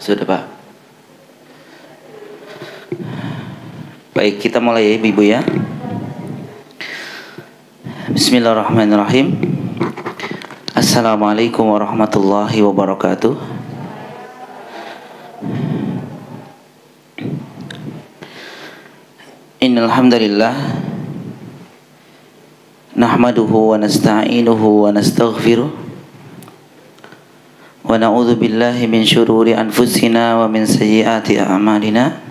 Sudah Pak. Baik, kita mulai ya Ibu ya. Bismillahirrahmanirrahim. Assalamualaikum warahmatullahi wabarakatuh. Innal hamdalillah nahmaduhu wa nasta'inuhu wa nastaghfiruh. Wa na'udzu billahi min syururi anfusina wa min sayyiati a'malina.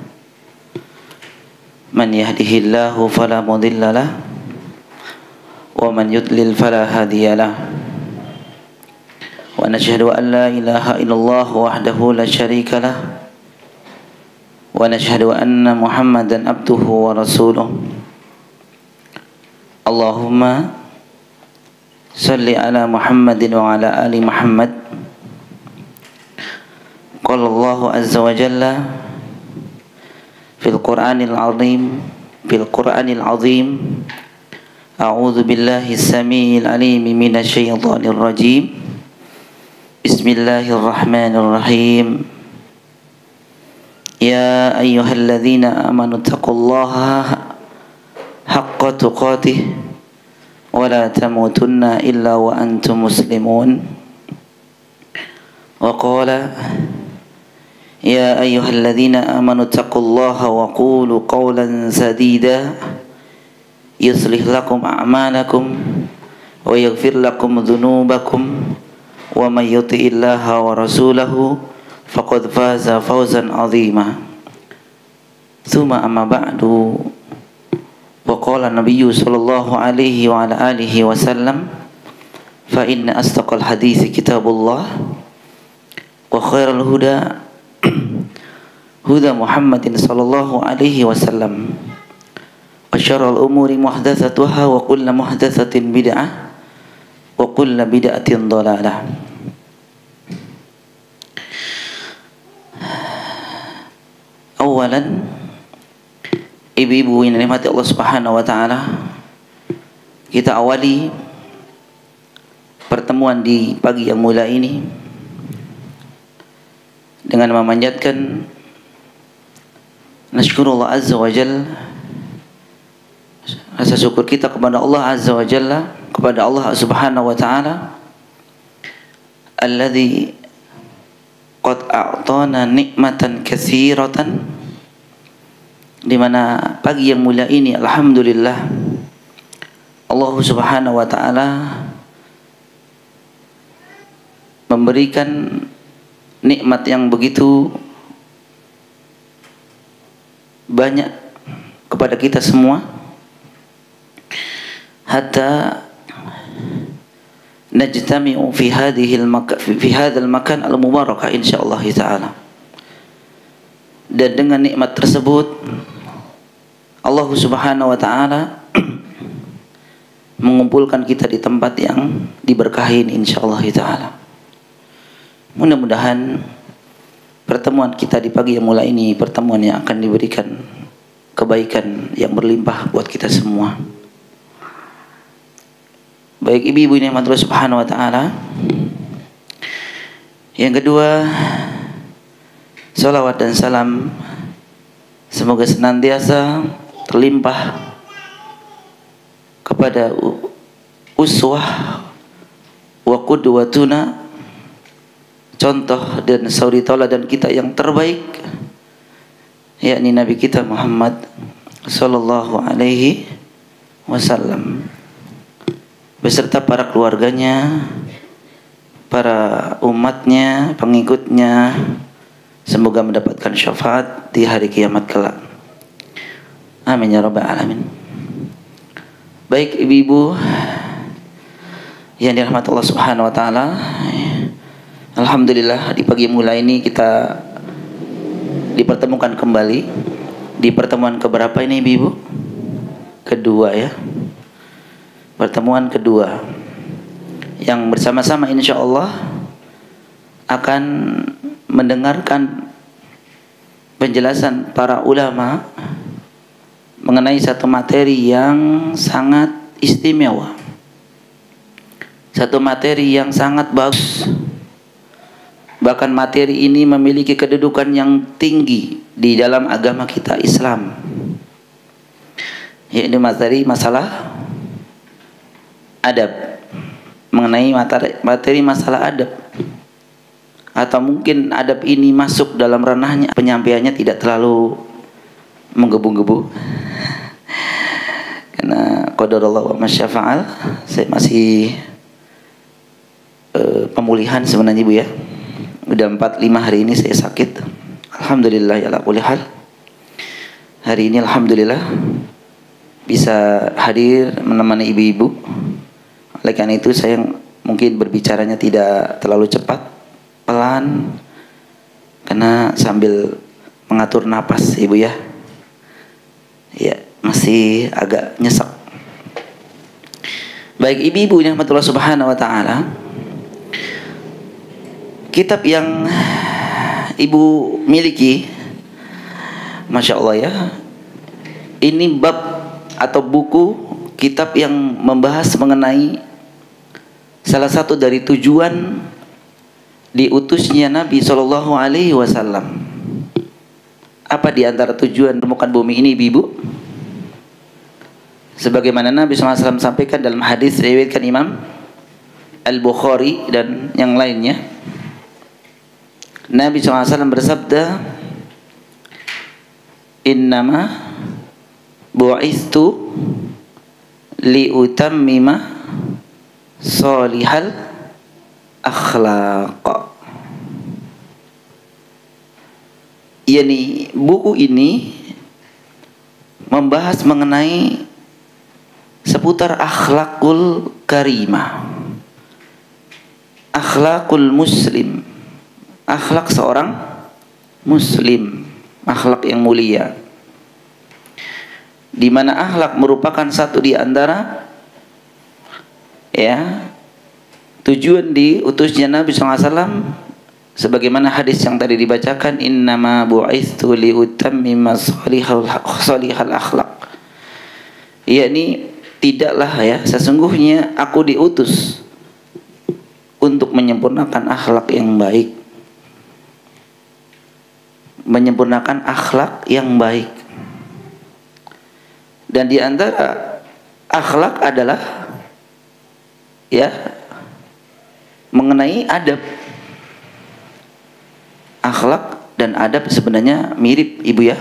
Man yahdihillahu fala mudilla lahu wa man yudlil fala hadiya lahu. Wa nashhadu an la ilaha illallah wahdahu la syarika lahu wa nashhadu anna Muhammadan abduhu wa rasuluh. Allahumma salli ala Muhammadin wa ala ali Muhammad. Qala Allahu azza wa jalla fil Qur'anil azim A'udzu billahi as-sami'il 'alim minasy syaithanir rajim. Bismillahirrahmanirrahim. Ya ayyuhalladzina amanu taqullaha haqqa tuqatih wa la tamutunna illa wa antum muslimun. Wa qala Ya ayyuhalladzina amanu taqullaha wa qulu qawlan sadida yuslih lakum a'malakum wa yaghfir lakum dhunubakum wa may yuti'illaha wa rasulahu faqad faza fawzan 'azima. Tsumma amma ba'du. Wa qala nabiyyu sallallahu alaihi wa ala alihi wasallam fa inna asdaqal hadithi kitabullah wa khairal huda huda Muhammadin sallallahu alaihi wasallam wa syarrul umuri muhdatsatuha wa kullu muhdatsatin bid'ah wa kullu bid'atin dhalalah. Awalan, ibu-ibu yang dirahmati Allah Subhanahu wa taala, kita awali pertemuan di pagi yang mulia ini dengan memanjatkan nasykurullah azza wa jalla, rasa syukur kita kepada Allah azza wa jalla, kepada Allah subhanahu wa ta'ala alladzi qad a'tana nikmatan katsiratan, di mana pagi yang mulia ini alhamdulillah Allah subhanahu wa ta'ala memberikan nikmat yang begitu banyak kepada kita semua, hatta najtami'u fi hadzal makan al-mubarak insyaallah taala. Dan dengan nikmat tersebut Allah Subhanahu wa taala mengumpulkan kita di tempat yang diberkahi insyaallah taala. Mudah-mudahan pertemuan kita di pagi yang mulai ini pertemuan yang akan diberikan kebaikan yang berlimpah buat kita semua. Baik ibu-ibu yang dirahmati Allah Subhanahu wa taala. Yang kedua, salawat dan salam semoga senantiasa terlimpah kepada uswah wa qudwatuna, contoh dan suri tauladan kita yang terbaik, yakni Nabi kita Muhammad sallallahu alaihi wasallam beserta para keluarganya, para umatnya, pengikutnya, semoga mendapatkan syafaat di hari kiamat kelak. Amin ya rabbal alamin. Baik ibu-ibu yang dirahmati Allah Subhanahu wa taala, alhamdulillah di pagi mulai ini kita dipertemukan kembali di pertemuan keberapa ini ibu-ibu? Kedua ya. Pertemuan kedua yang bersama-sama insyaallah akan mendengarkan penjelasan para ulama mengenai satu materi yang sangat istimewa, satu materi yang sangat bagus Bahkan materi ini memiliki kedudukan yang tinggi di dalam agama kita Islam. Yaitu materi masalah adab, mengenai materi masalah adab. Atau mungkin adab ini masuk dalam ranahnya, penyampaiannya tidak terlalu menggebu-gebu. Karena qadarullah wa masyafa'al, saya masih pemulihan sebenarnya Ibu ya. Udah 4-5 hari ini saya sakit. Alhamdulillah ya ala kulli hal. Hari ini alhamdulillah bisa hadir menemani ibu-ibu. Oleh karena itu saya mungkin berbicaranya tidak terlalu cepat, pelan, karena sambil mengatur napas Ibu ya. Ya, masih agak nyesek. Baik ibu-ibu yang rahmatullah subhanahu wa ta'ala, kitab yang ibu miliki, Masya Allah ya, ini bab atau buku kitab yang membahas mengenai salah satu dari tujuan diutusnya Nabi Shallallahu Alaihi Wasallam. Apa di antara tujuan permukaan bumi ini, ibu? Sebagaimana Nabi SAW sampaikan dalam hadis riwayatkan Imam Al-Bukhari dan yang lainnya, Nabi SAW bersabda, innama bu'istu liutammima salihal akhlaq. Yani buku ini membahas mengenai seputar akhlakul karimah, akhlakul muslim, akhlak seorang muslim, akhlak yang mulia, di mana akhlak merupakan satu di antara ya tujuan diutusnya Nabi SAW. Sebagaimana hadis yang tadi dibacakan, innama bu'istu liutammima salihal akhlaq, yakni tidaklah ya, sesungguhnya aku diutus untuk menyempurnakan akhlak yang baik, menyempurnakan akhlak yang baik. Dan di antara akhlak adalah ya mengenai adab. Akhlak dan adab sebenarnya mirip ibu ya.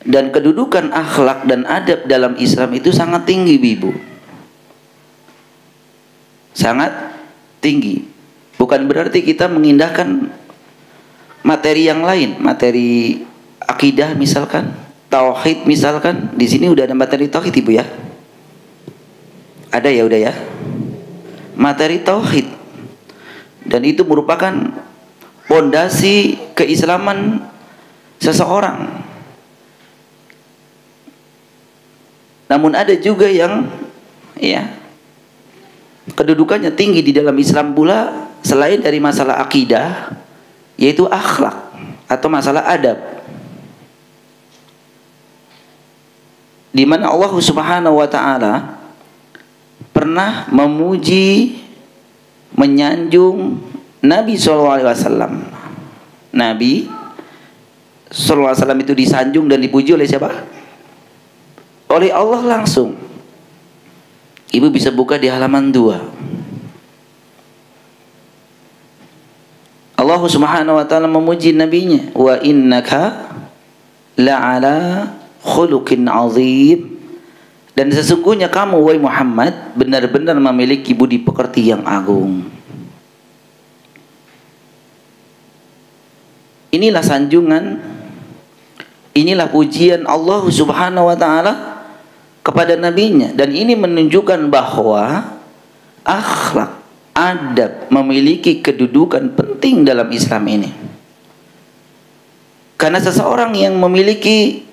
Dan kedudukan akhlak dan adab dalam Islam itu sangat tinggi ibu. Sangat tinggi. Bukan berarti kita mengindahkan materi yang lain, materi akidah misalkan, tauhid misalkan. Di sini udah ada materi tauhid ibu ya. Ada ya, udah ya. Materi tauhid. Dan itu merupakan pondasi keislaman seseorang. Namun ada juga yang ya kedudukannya tinggi di dalam Islam pula selain dari masalah akidah, yaitu akhlak atau masalah adab, di mana Allah Subhanahu wa taala pernah memuji, menyanjung Nabi SAW. Nabi SAW itu disanjung dan dipuji oleh siapa? Oleh Allah langsung. Ibu bisa buka di halaman 2. Allah Subhanahu wa taala memuji nabinya, wa innaka la'ala khuluqin azim. Dan sesungguhnya kamu wahai Muhammad benar-benar memiliki budi pekerti yang agung. Inilah sanjungan, inilah pujian Allah Subhanahu wa taala kepada nabinya, dan ini menunjukkan bahwa akhlak, adab memiliki kedudukan penting dalam Islam ini. Karena seseorang yang memiliki,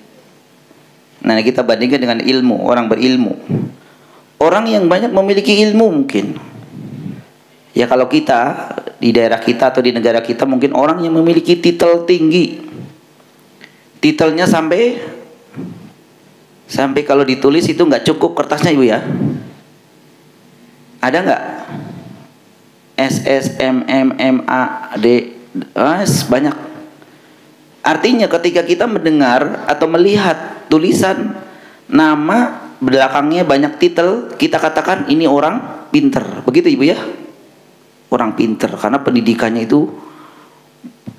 nah kita bandingkan dengan ilmu, orang berilmu. Orang yang banyak memiliki ilmu mungkin. Ya kalau kita di daerah kita atau di negara kita mungkin orang yang memiliki titel tinggi. Titelnya sampai kalau ditulis itu nggak cukup kertasnya ibu ya. Ada nggak? SS, MM, MA, D, banyak. Artinya ketika kita mendengar atau melihat tulisan nama belakangnya banyak titel, kita katakan ini orang pinter. Begitu Ibu ya? Orang pinter karena pendidikannya itu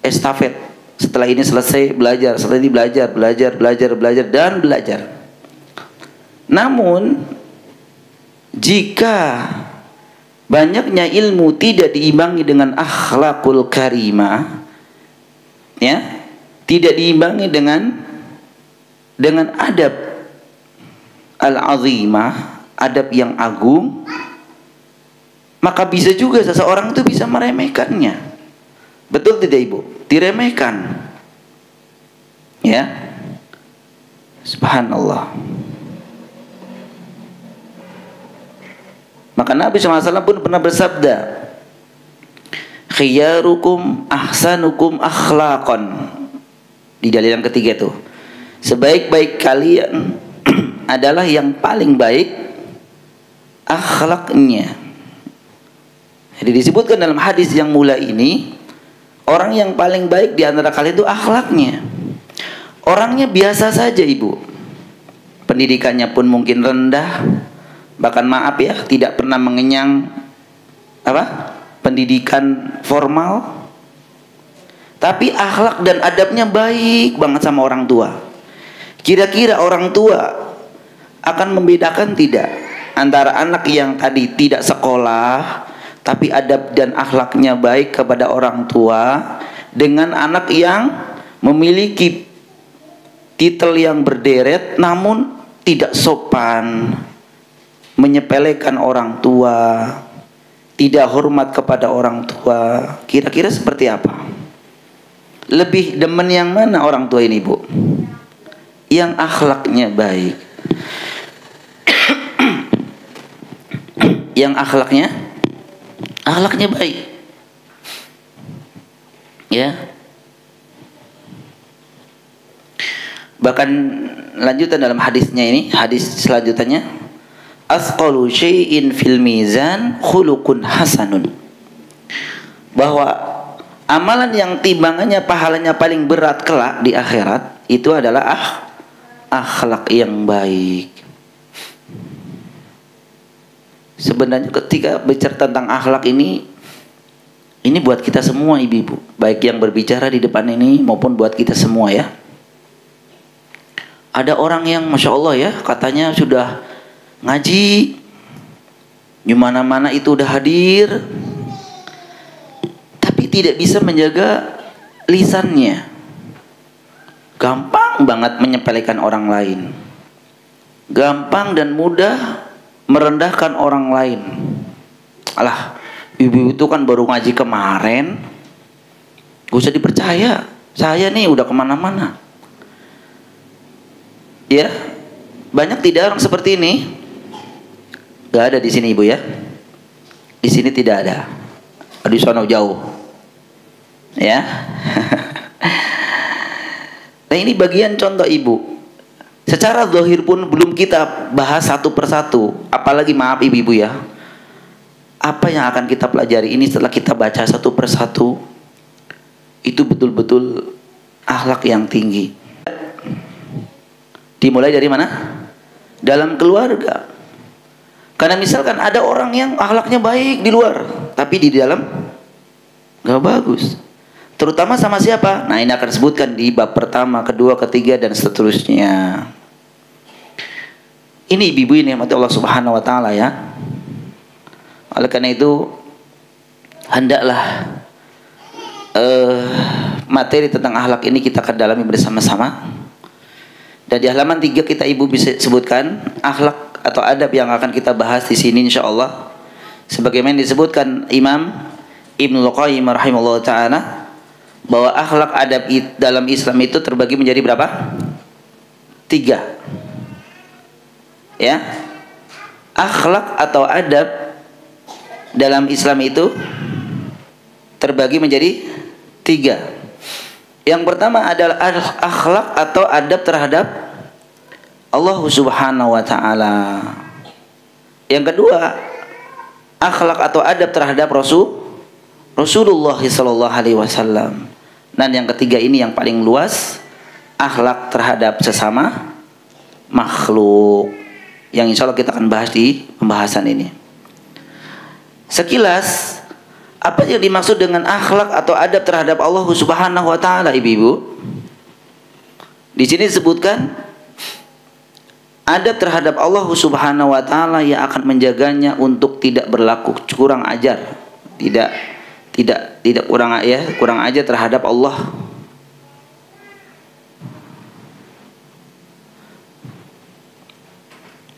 estafet. Setelah ini selesai belajar, setelah ini belajar dan belajar. Namun jika banyaknya ilmu tidak diimbangi dengan akhlakul karimah, ya, tidak diimbangi dengan adab al-azimah, adab yang agung, maka bisa juga seseorang itu bisa meremehkannya. Betul tidak Ibu? Diremehkan. Ya. Subhanallah. Maka Nabi SAW pun pernah bersabda, khiyarukum ahsanukum akhlaqan. Di dalil yang ketiga itu, sebaik-baik kalian adalah yang paling baik akhlaknya. Jadi disebutkan dalam hadis yang mulai ini, orang yang paling baik di antara kalian itu akhlaknya. Orangnya biasa saja Ibu, pendidikannya pun mungkin rendah, bahkan maaf ya, tidak pernah mengenyang pendidikan formal, tapi akhlak dan adabnya baik banget sama orang tua. Kira-kira orang tua akan membedakan tidak antara anak yang tadi tidak sekolah tapi adab dan akhlaknya baik kepada orang tua dengan anak yang memiliki titel yang berderet namun tidak sopan, menyepelekan orang tua, tidak hormat kepada orang tua? Kira-kira seperti apa? Lebih demen yang mana orang tua ini Bu? Yang akhlaknya baik. Yang akhlaknya baik. Ya. Bahkan lanjutan dalam hadisnya ini, hadis selanjutnya, asqalu syai'in fil mizan khuluqun hasanun. Bahwa amalan yang timbangannya pahalanya paling berat kelak di akhirat itu adalah akhlak yang baik. Sebenarnya ketika bicara tentang akhlak ini buat kita semua ibu-ibu, baik yang berbicara di depan ini maupun buat kita semua ya. Ada orang yang Masya Allah ya, katanya sudah ngaji, di mana-mana itu udah hadir, tapi tidak bisa menjaga lisannya. Gampang banget menyepelekan orang lain, gampang dan mudah merendahkan orang lain. Alah, ibu itu kan baru ngaji kemarin, gak usah dipercaya, saya nih udah kemana-mana. Ya, banyak tidak orang seperti ini? Gak ada di sini ibu ya. Di sini tidak ada. Di sana jauh. Ya. Nah ini bagian contoh ibu. Secara zahir pun belum kita bahas satu persatu. Apalagi maaf ibu-ibu ya, apa yang akan kita pelajari ini setelah kita baca satu persatu, itu betul-betul akhlak yang tinggi. Dimulai dari mana? Dalam keluarga. Karena misalkan ada orang yang akhlaknya baik di luar, tapi di dalam gak bagus. Terutama sama siapa? Nah ini akan disebutkan di bab pertama, kedua, ketiga, dan seterusnya. Ini ibu-ibu ini rahmati Allah Subhanahu wa Ta'ala ya. Oleh karena itu hendaklah materi tentang akhlak ini kita akan dalami bersama-sama. Dan di halaman 3 kita ibu bisa sebutkan akhlak atau adab yang akan kita bahas di sini insyaallah. Sebagaimana disebutkan Imam Ibnul Qayyim rahimahullah ta'ala, bahwa akhlak adab dalam Islam itu terbagi menjadi berapa? 3. Ya, akhlak atau adab dalam Islam itu terbagi menjadi 3. Yang pertama adalah akhlak atau adab terhadap Allah Subhanahu wa Ta'ala. Yang kedua, akhlak atau adab terhadap Rasulullah sallallahu alaihi wasallam. Dan yang ketiga ini yang paling luas, akhlak terhadap sesama makhluk, yang insya Allah kita akan bahas di pembahasan ini. Sekilas, apa yang dimaksud dengan akhlak atau adab terhadap Allah Subhanahu wa taala, ibu-ibu? Di sini disebutkan adab terhadap Allah Subhanahu wa taala yang akan menjaganya untuk tidak berlaku kurang ajar, tidak kurang ajar terhadap Allah.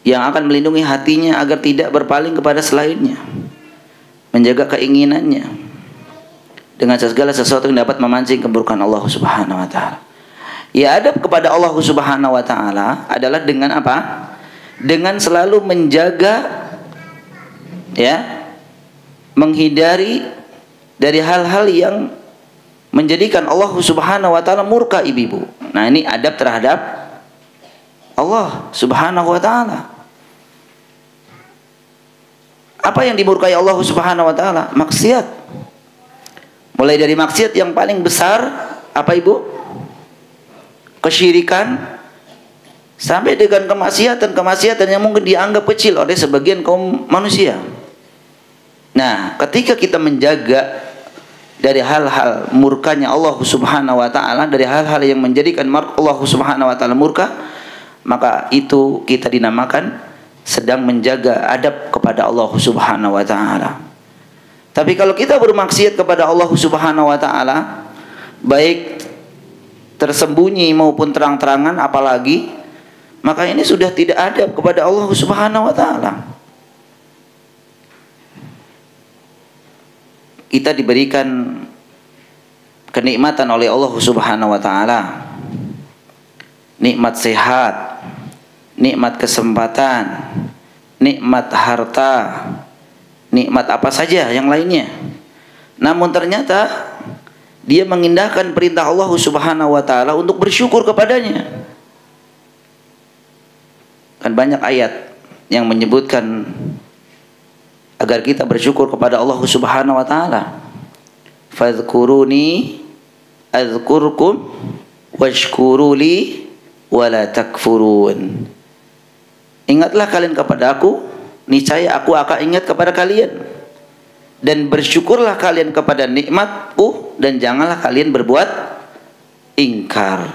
Yang akan melindungi hatinya agar tidak berpaling kepada selainnya, menjaga keinginannya dengan segala sesuatu yang dapat memancing keburukan Allah Subhanahu wa taala. Ya, adab kepada Allah Subhanahu wa taala adalah dengan apa? Dengan selalu menjaga, ya, menghindari dari hal-hal yang menjadikan Allah Subhanahu wa taala murka, ibu-ibu. Nah, ini adab terhadap Allah Subhanahu wa taala. Apa yang dimurkai Allah Subhanahu wa taala? Maksiat. Mulai dari maksiat yang paling besar apa, Ibu? Kesyirikan, sampai dengan kemaksiatan yang mungkin dianggap kecil oleh sebagian kaum manusia. Nah, ketika kita menjaga dari hal-hal murkanya Allah Subhanahu wa taala, dari hal-hal yang menjadikan Allah Subhanahu wa taala murka, maka itu kita dinamakan sedang menjaga adab kepada Allah Subhanahu wa taala. Tapi kalau kita bermaksiat kepada Allah Subhanahu wa taala, baik tersembunyi maupun terang-terangan apalagi, maka ini sudah tidak adab kepada Allah Subhanahu wa taala. Kita diberikan kenikmatan oleh Allah Subhanahu wa taala. Nikmat sehat, nikmat kesempatan, nikmat harta, nikmat apa saja yang lainnya. Namun ternyata dia mengindahkan perintah Allah Subhanahu wa taala untuk bersyukur kepadanya. Kan banyak ayat yang menyebutkan agar kita bersyukur kepada Allah Subhanahu wa taala. Fadhkuruni adzkurkum washkuruli wala takfurun. Ingatlah kalian kepada aku, niscaya aku akan ingat kepada kalian. Dan bersyukurlah kalian kepada nikmatku, dan janganlah kalian berbuat ingkar.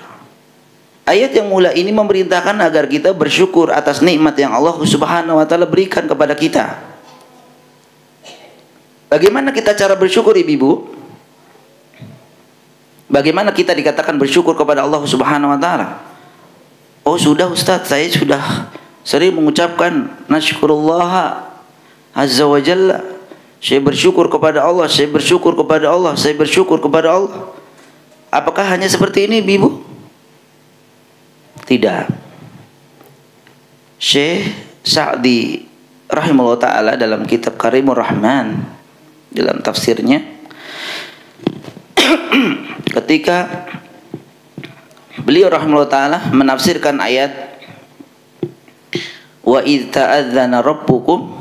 Ayat yang mulai ini memerintahkan agar kita bersyukur atas nikmat yang Allah Subhanahu wa taala berikan kepada kita. Bagaimana kita cara bersyukur, ibu-ibu? Bagaimana kita dikatakan bersyukur kepada Allah Subhanahu wa taala? Oh, sudah Ustaz, saya sudah sering mengucapkan nasykurullah azza wa jalla. Saya bersyukur kepada Allah, saya bersyukur kepada Allah, saya bersyukur kepada Allah. Apakah hanya seperti ini, ibu? Tidak. Syekh Sa'di rahimahullah ta'ala dalam kitab Karimur Rahman, dalam tafsirnya, ketika beliau rahimahullah ta'ala menafsirkan ayat wa idh ta'adzana rabbukum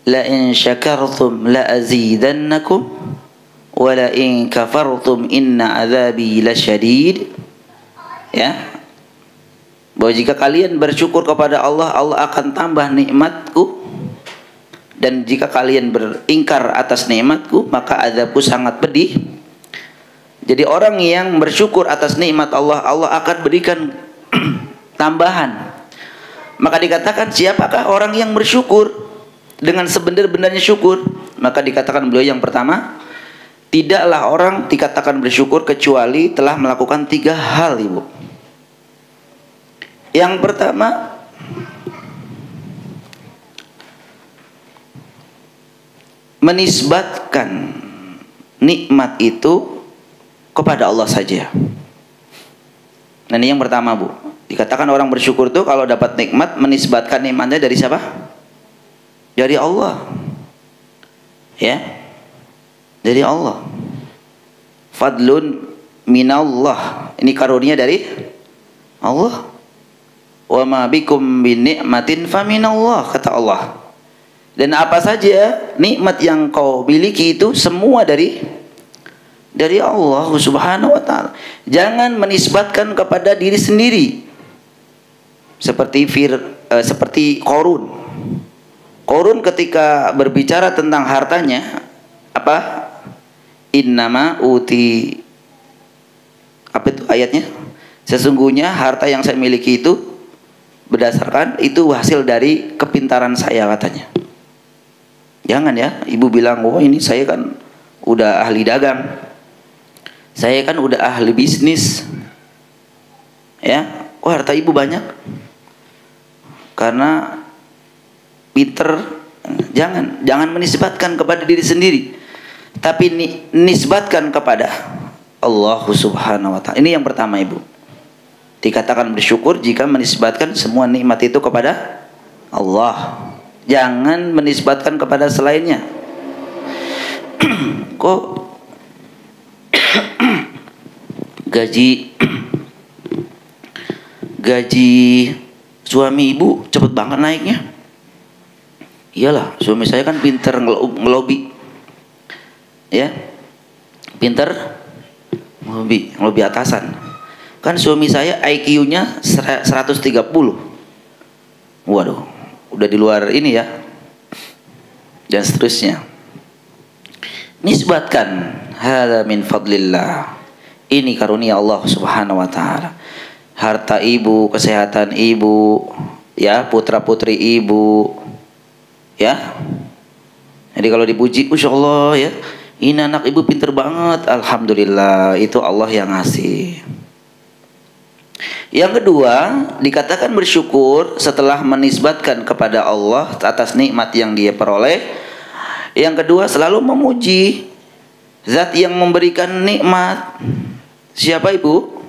la in syakartum la azidannakum wa la in kafartum inna azabi lasyadid, ya, bahwa jika kalian bersyukur kepada Allah, Allah akan tambah nikmatku, dan jika kalian beringkar atas nikmatku, maka azabku sangat pedih. Jadi orang yang bersyukur atas nikmat Allah, Allah akan berikan tambahan. Maka dikatakan, siapakah orang yang bersyukur dengan sebenar-benarnya syukur? Maka dikatakan beliau yang pertama, tidaklah orang dikatakan bersyukur kecuali telah melakukan 3 hal, ibu. Yang pertama, menisbatkan nikmat itu kepada Allah saja. Nah, ini yang pertama, bu. Dikatakan orang bersyukur itu kalau dapat nikmat, menisbatkan nikmatnya dari siapa? Dari Allah, ya, dari Allah. Fadlun minallah, ini karunia dari Allah. Wa ma bikum bin ni'matin fa minallah, kata Allah. Dan apa saja nikmat yang kau miliki itu semua dari Allah Subhanahu wa taala. Jangan menisbatkan kepada diri sendiri. Seperti Qarun. Qarun ketika berbicara tentang hartanya apa? Innama uti, apa itu ayatnya? Sesungguhnya harta yang saya miliki itu berdasarkan itu hasil dari kepintaran saya, katanya. Jangan ya, ibu bilang, oh ini saya kan udah ahli dagang, saya kan udah ahli bisnis, ya, oh harta ibu banyak, karena pinter. Jangan menisbatkan kepada diri sendiri, tapi nisbatkan kepada Allah Subhanahu wa taala. Ini yang pertama, ibu. Dikatakan bersyukur jika menisbatkan semua nikmat itu kepada Allah. Jangan menisbatkan kepada selainnya. Kok gaji suami ibu cepet banget naiknya? Iyalah, suami saya kan pinter ngelobi, ya, pinter ngelobi atasan. Kan suami saya IQ-nya 130. Waduh, udah di luar ini ya. Dan seterusnya. Nisbatkan hadza min fadlillah. Ini karunia Allah Subhanahu wa taala. Harta ibu, kesehatan ibu, ya, putra-putri ibu. Ya. Jadi kalau dipuji, Masya Allah ya, ini anak ibu pinter banget. Alhamdulillah, itu Allah yang ngasih. Yang kedua, dikatakan bersyukur setelah menisbatkan kepada Allah atas nikmat yang dia peroleh. Yang kedua, selalu memuji zat yang memberikan nikmat. Siapa ibu?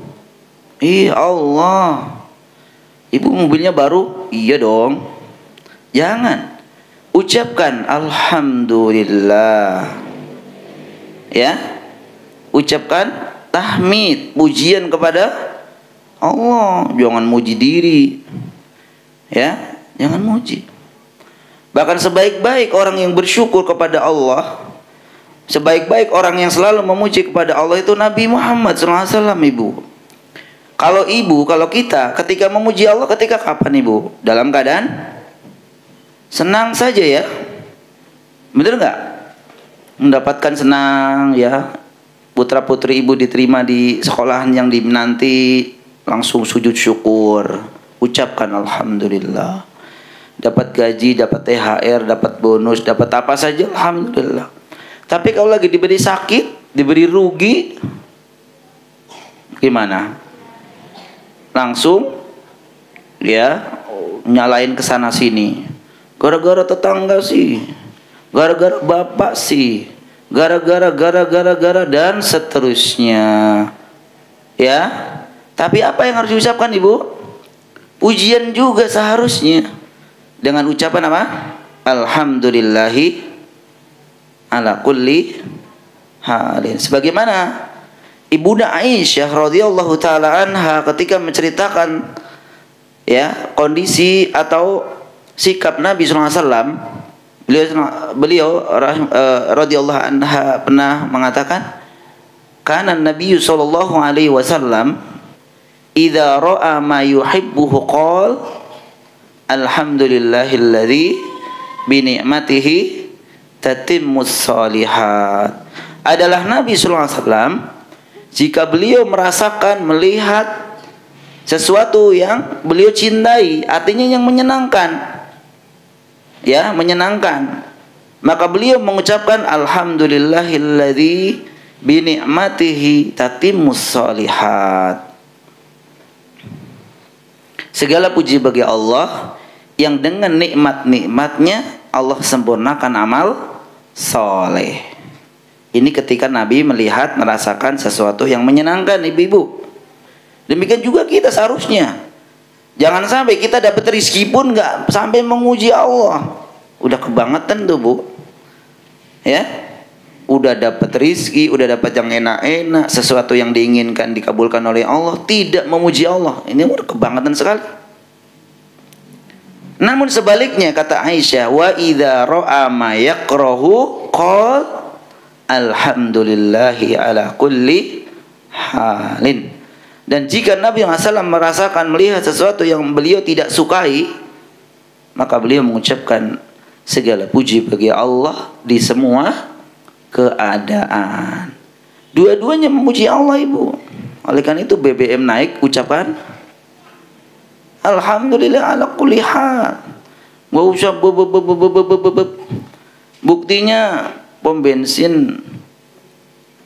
Allah. Ibu mobilnya baru? Iya dong. Jangan. Ucapkan Alhamdulillah. Ya. Ucapkan tahmid, pujian kepada Allah. Jangan muji diri, ya, jangan muji. Bahkan sebaik-baik orang yang bersyukur kepada Allah, sebaik-baik orang yang selalu memuji kepada Allah itu Nabi Muhammad SAW, ibu. Kalau kita ketika memuji Allah, ketika kapan, ibu? Dalam keadaan senang saja, ya, bener nggak? Mendapatkan senang, ya, putra putri ibu diterima di sekolahan yang dinanti, langsung sujud syukur, ucapkan Alhamdulillah. Dapat gaji, dapat THR, dapat bonus, dapat apa saja, Alhamdulillah. Tapi kalau lagi diberi sakit, diberi rugi, gimana? Langsung, ya, nyalain ke sana sini. Gara-gara tetangga sih, gara-gara bapak sih, gara-gara dan seterusnya, ya. Tapi apa yang harus diucapkan, ibu? Pujian juga seharusnya. Dengan ucapan apa? Alhamdulillahi ala kulli halin. Sebagaimana Ibunda Aisyah radhiyallahu taala anha ketika menceritakan, ya, kondisi atau sikap Nabi SAW, beliau radhiyallahu anha pernah mengatakan, kana Nabi sallallahu alaihi wasallam idza ra'a ma yuhibbuhu qala alhamdulillahilladzi bi ni'matihi tatimmus shalihat. Adalah Nabi sallallahu alaihi wasallam jika beliau merasakan, melihat sesuatu yang beliau cintai, artinya yang menyenangkan, ya, menyenangkan, maka beliau mengucapkan alhamdulillahilladzi bi ni'matihi tatimmus shalihat. Segala puji bagi Allah yang dengan nikmat-nikmatnya Allah sempurnakan amal soleh. Ini ketika Nabi melihat, merasakan sesuatu yang menyenangkan, ibu-ibu. Demikian juga kita seharusnya. Jangan sampai kita dapat rezeki pun nggak sampai memuji Allah. Udah kebangetan tuh, bu. Ya, udah dapat rezeki, udah dapat yang enak-enak, sesuatu yang diinginkan dikabulkan oleh Allah, tidak memuji Allah. Ini udah kebangetan sekali. Namun sebaliknya kata Aisyah, wa idza ra'a ma yakrahu qol alhamdulillahi ala kulli halin. Dan jika Nabi SAW merasakan melihat sesuatu yang beliau tidak sukai, maka beliau mengucapkan segala puji bagi Allah di semua keadaan. Dua-duanya memuji Allah, Ibu. Oleh karena itu BBM naik, ucapan alhamdulillah ala kulli hal. Gak usah buktinya pom bensin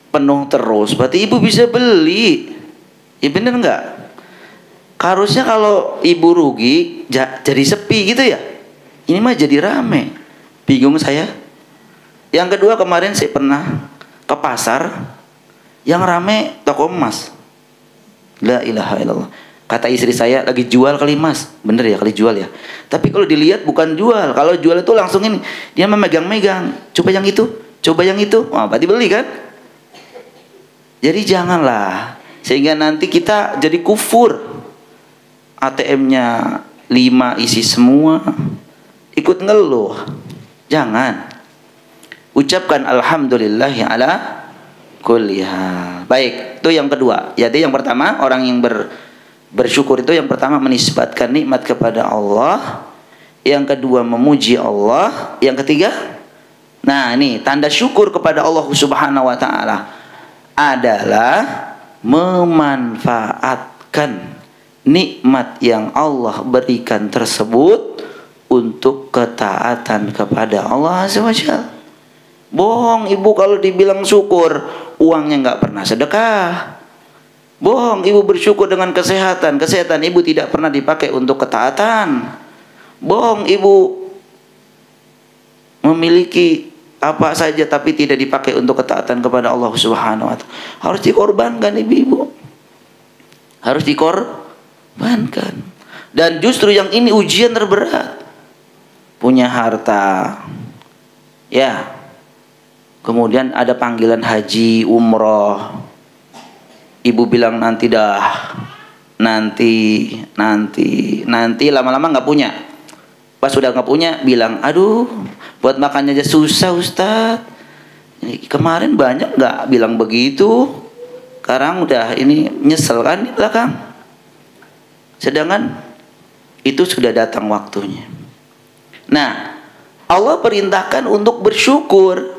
penuh terus, berarti Ibu bisa beli. Ya bener nggak? Harusnya kalau Ibu rugi jadi sepi gitu ya. Ini mah jadi rame. Bingung saya. Yang kedua, kemarin saya pernah ke pasar yang rame toko emas. La ilaha illallah. Kata istri saya, lagi jual kali Mas. Bener ya, kali jual ya. Tapi kalau dilihat bukan jual. Kalau jual itu langsung ini, dia memegang-megang. Coba yang itu, coba yang itu. Wah, berarti beli kan? Jadi janganlah, sehingga nanti kita jadi kufur. ATM-nya 5 isi semua, ikut ngeluh. Jangan. Ucapkan alhamdulillahi ala kulli hal. Baik, itu yang kedua. Jadi yang pertama, orang yang bersyukur itu yang pertama menisbatkan nikmat kepada Allah, yang kedua memuji Allah, yang ketiga, nah ini tanda syukur kepada Allah Subhanahu wa taala adalah memanfaatkan nikmat yang Allah berikan tersebut untuk ketaatan kepada Allah Azza wa Jalla. Bohong Ibu kalau dibilang syukur, uangnya nggak pernah sedekah. Bohong Ibu bersyukur dengan kesehatan, kesehatan Ibu tidak pernah dipakai untuk ketaatan. Bohong Ibu memiliki apa saja tapi tidak dipakai untuk ketaatan kepada Allah Subhanahu wa taala. Harus dikorbankan Ibu. Harus dikorbankan. Dan justru yang ini ujian terberat. Punya harta. Ya. Kemudian ada panggilan haji, umroh. Ibu bilang nanti dah, nanti lama-lama nggak punya. Pas sudah nggak punya, bilang, aduh, buat makannya aja susah Ustaz. Kemarin banyak nggak bilang begitu, sekarang udah ini nyesel kan di belakang. Sedangkan itu sudah datang waktunya. Nah, Allah perintahkan untuk bersyukur.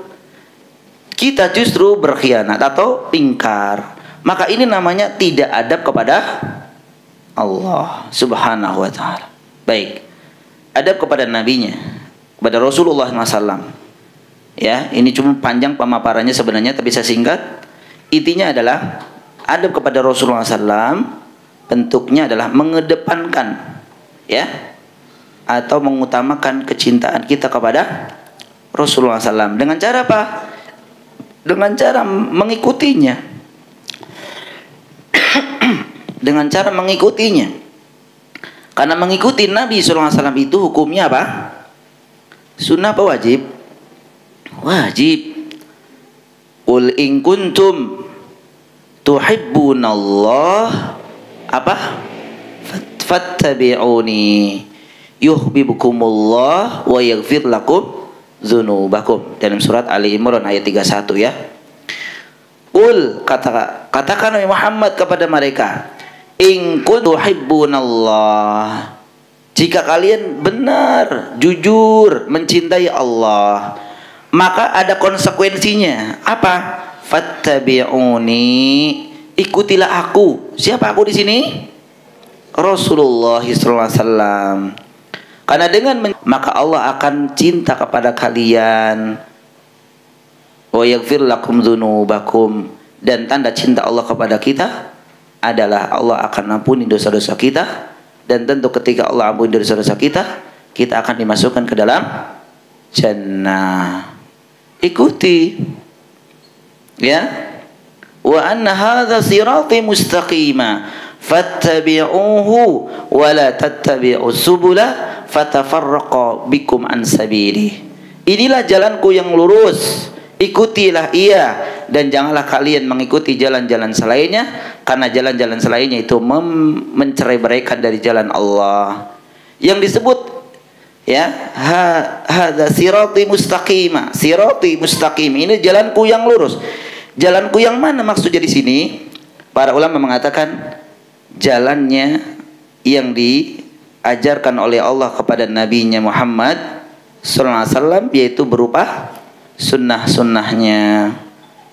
Kita justru berkhianat atau ingkar. Maka ini namanya tidak adab kepada Allah Subhanahu wa taala. Baik. Adab kepada nabinya, kepada Rasulullah SAW. Ya, ini cuma panjang pemaparannya sebenarnya, tapi saya singkat. Intinya adalah adab kepada Rasulullah SAW bentuknya adalah mengedepankan, ya, atau mengutamakan kecintaan kita kepada Rasulullah SAW. Dengan cara apa? Dengan cara mengikutinya. Dengan cara mengikutinya. Karena mengikuti Nabi SAW itu hukumnya apa? Sunnah apa wajib? Wajib. Qul in kuntum tuhibbunallah apa? Fattabi'uni yuhibbukumullah wa yaghfir lakum dzunubakum. Dalam surat Ali Imran ayat 31 ya. Qul, katakan Muhammad kepada mereka, in kuntum tuhibbunallah, jika kalian benar, jujur mencintai Allah, maka ada konsekuensinya. Apa? Fattabi'uni, ikutilah aku. Siapa aku di sini? Rasulullah SAW. Karena maka Allah akan cinta kepada kalian. Wa yaghfir lakum dzunubakum, dan tanda cinta Allah kepada kita adalah Allah akan ampuni dosa-dosa kita. Dan tentu ketika Allah ampuni dosa-dosa kita, kita akan dimasukkan ke dalam jannah. Ikuti, ya. Wa anna hadza sirati mustaqima fattabi'uhu wa la tattabi'us subula fatafarraqa bikum an sabili. Inilah jalanku yang lurus, ikutilah ia, dan janganlah kalian mengikuti jalan-jalan selainnya, karena jalan-jalan selainnya itu mencerai-beraikan dari jalan Allah. Yang disebut Ya, hadza sirati mustaqima, sirati mustaqim. Ini jalanku yang lurus. Jalanku yang mana maksudnya di sini? Para ulama mengatakan jalannya yang diajarkan oleh Allah kepada nabinya Muhammad sallallahu alaihi wasallam, yaitu berupa sunnah-sunnahnya.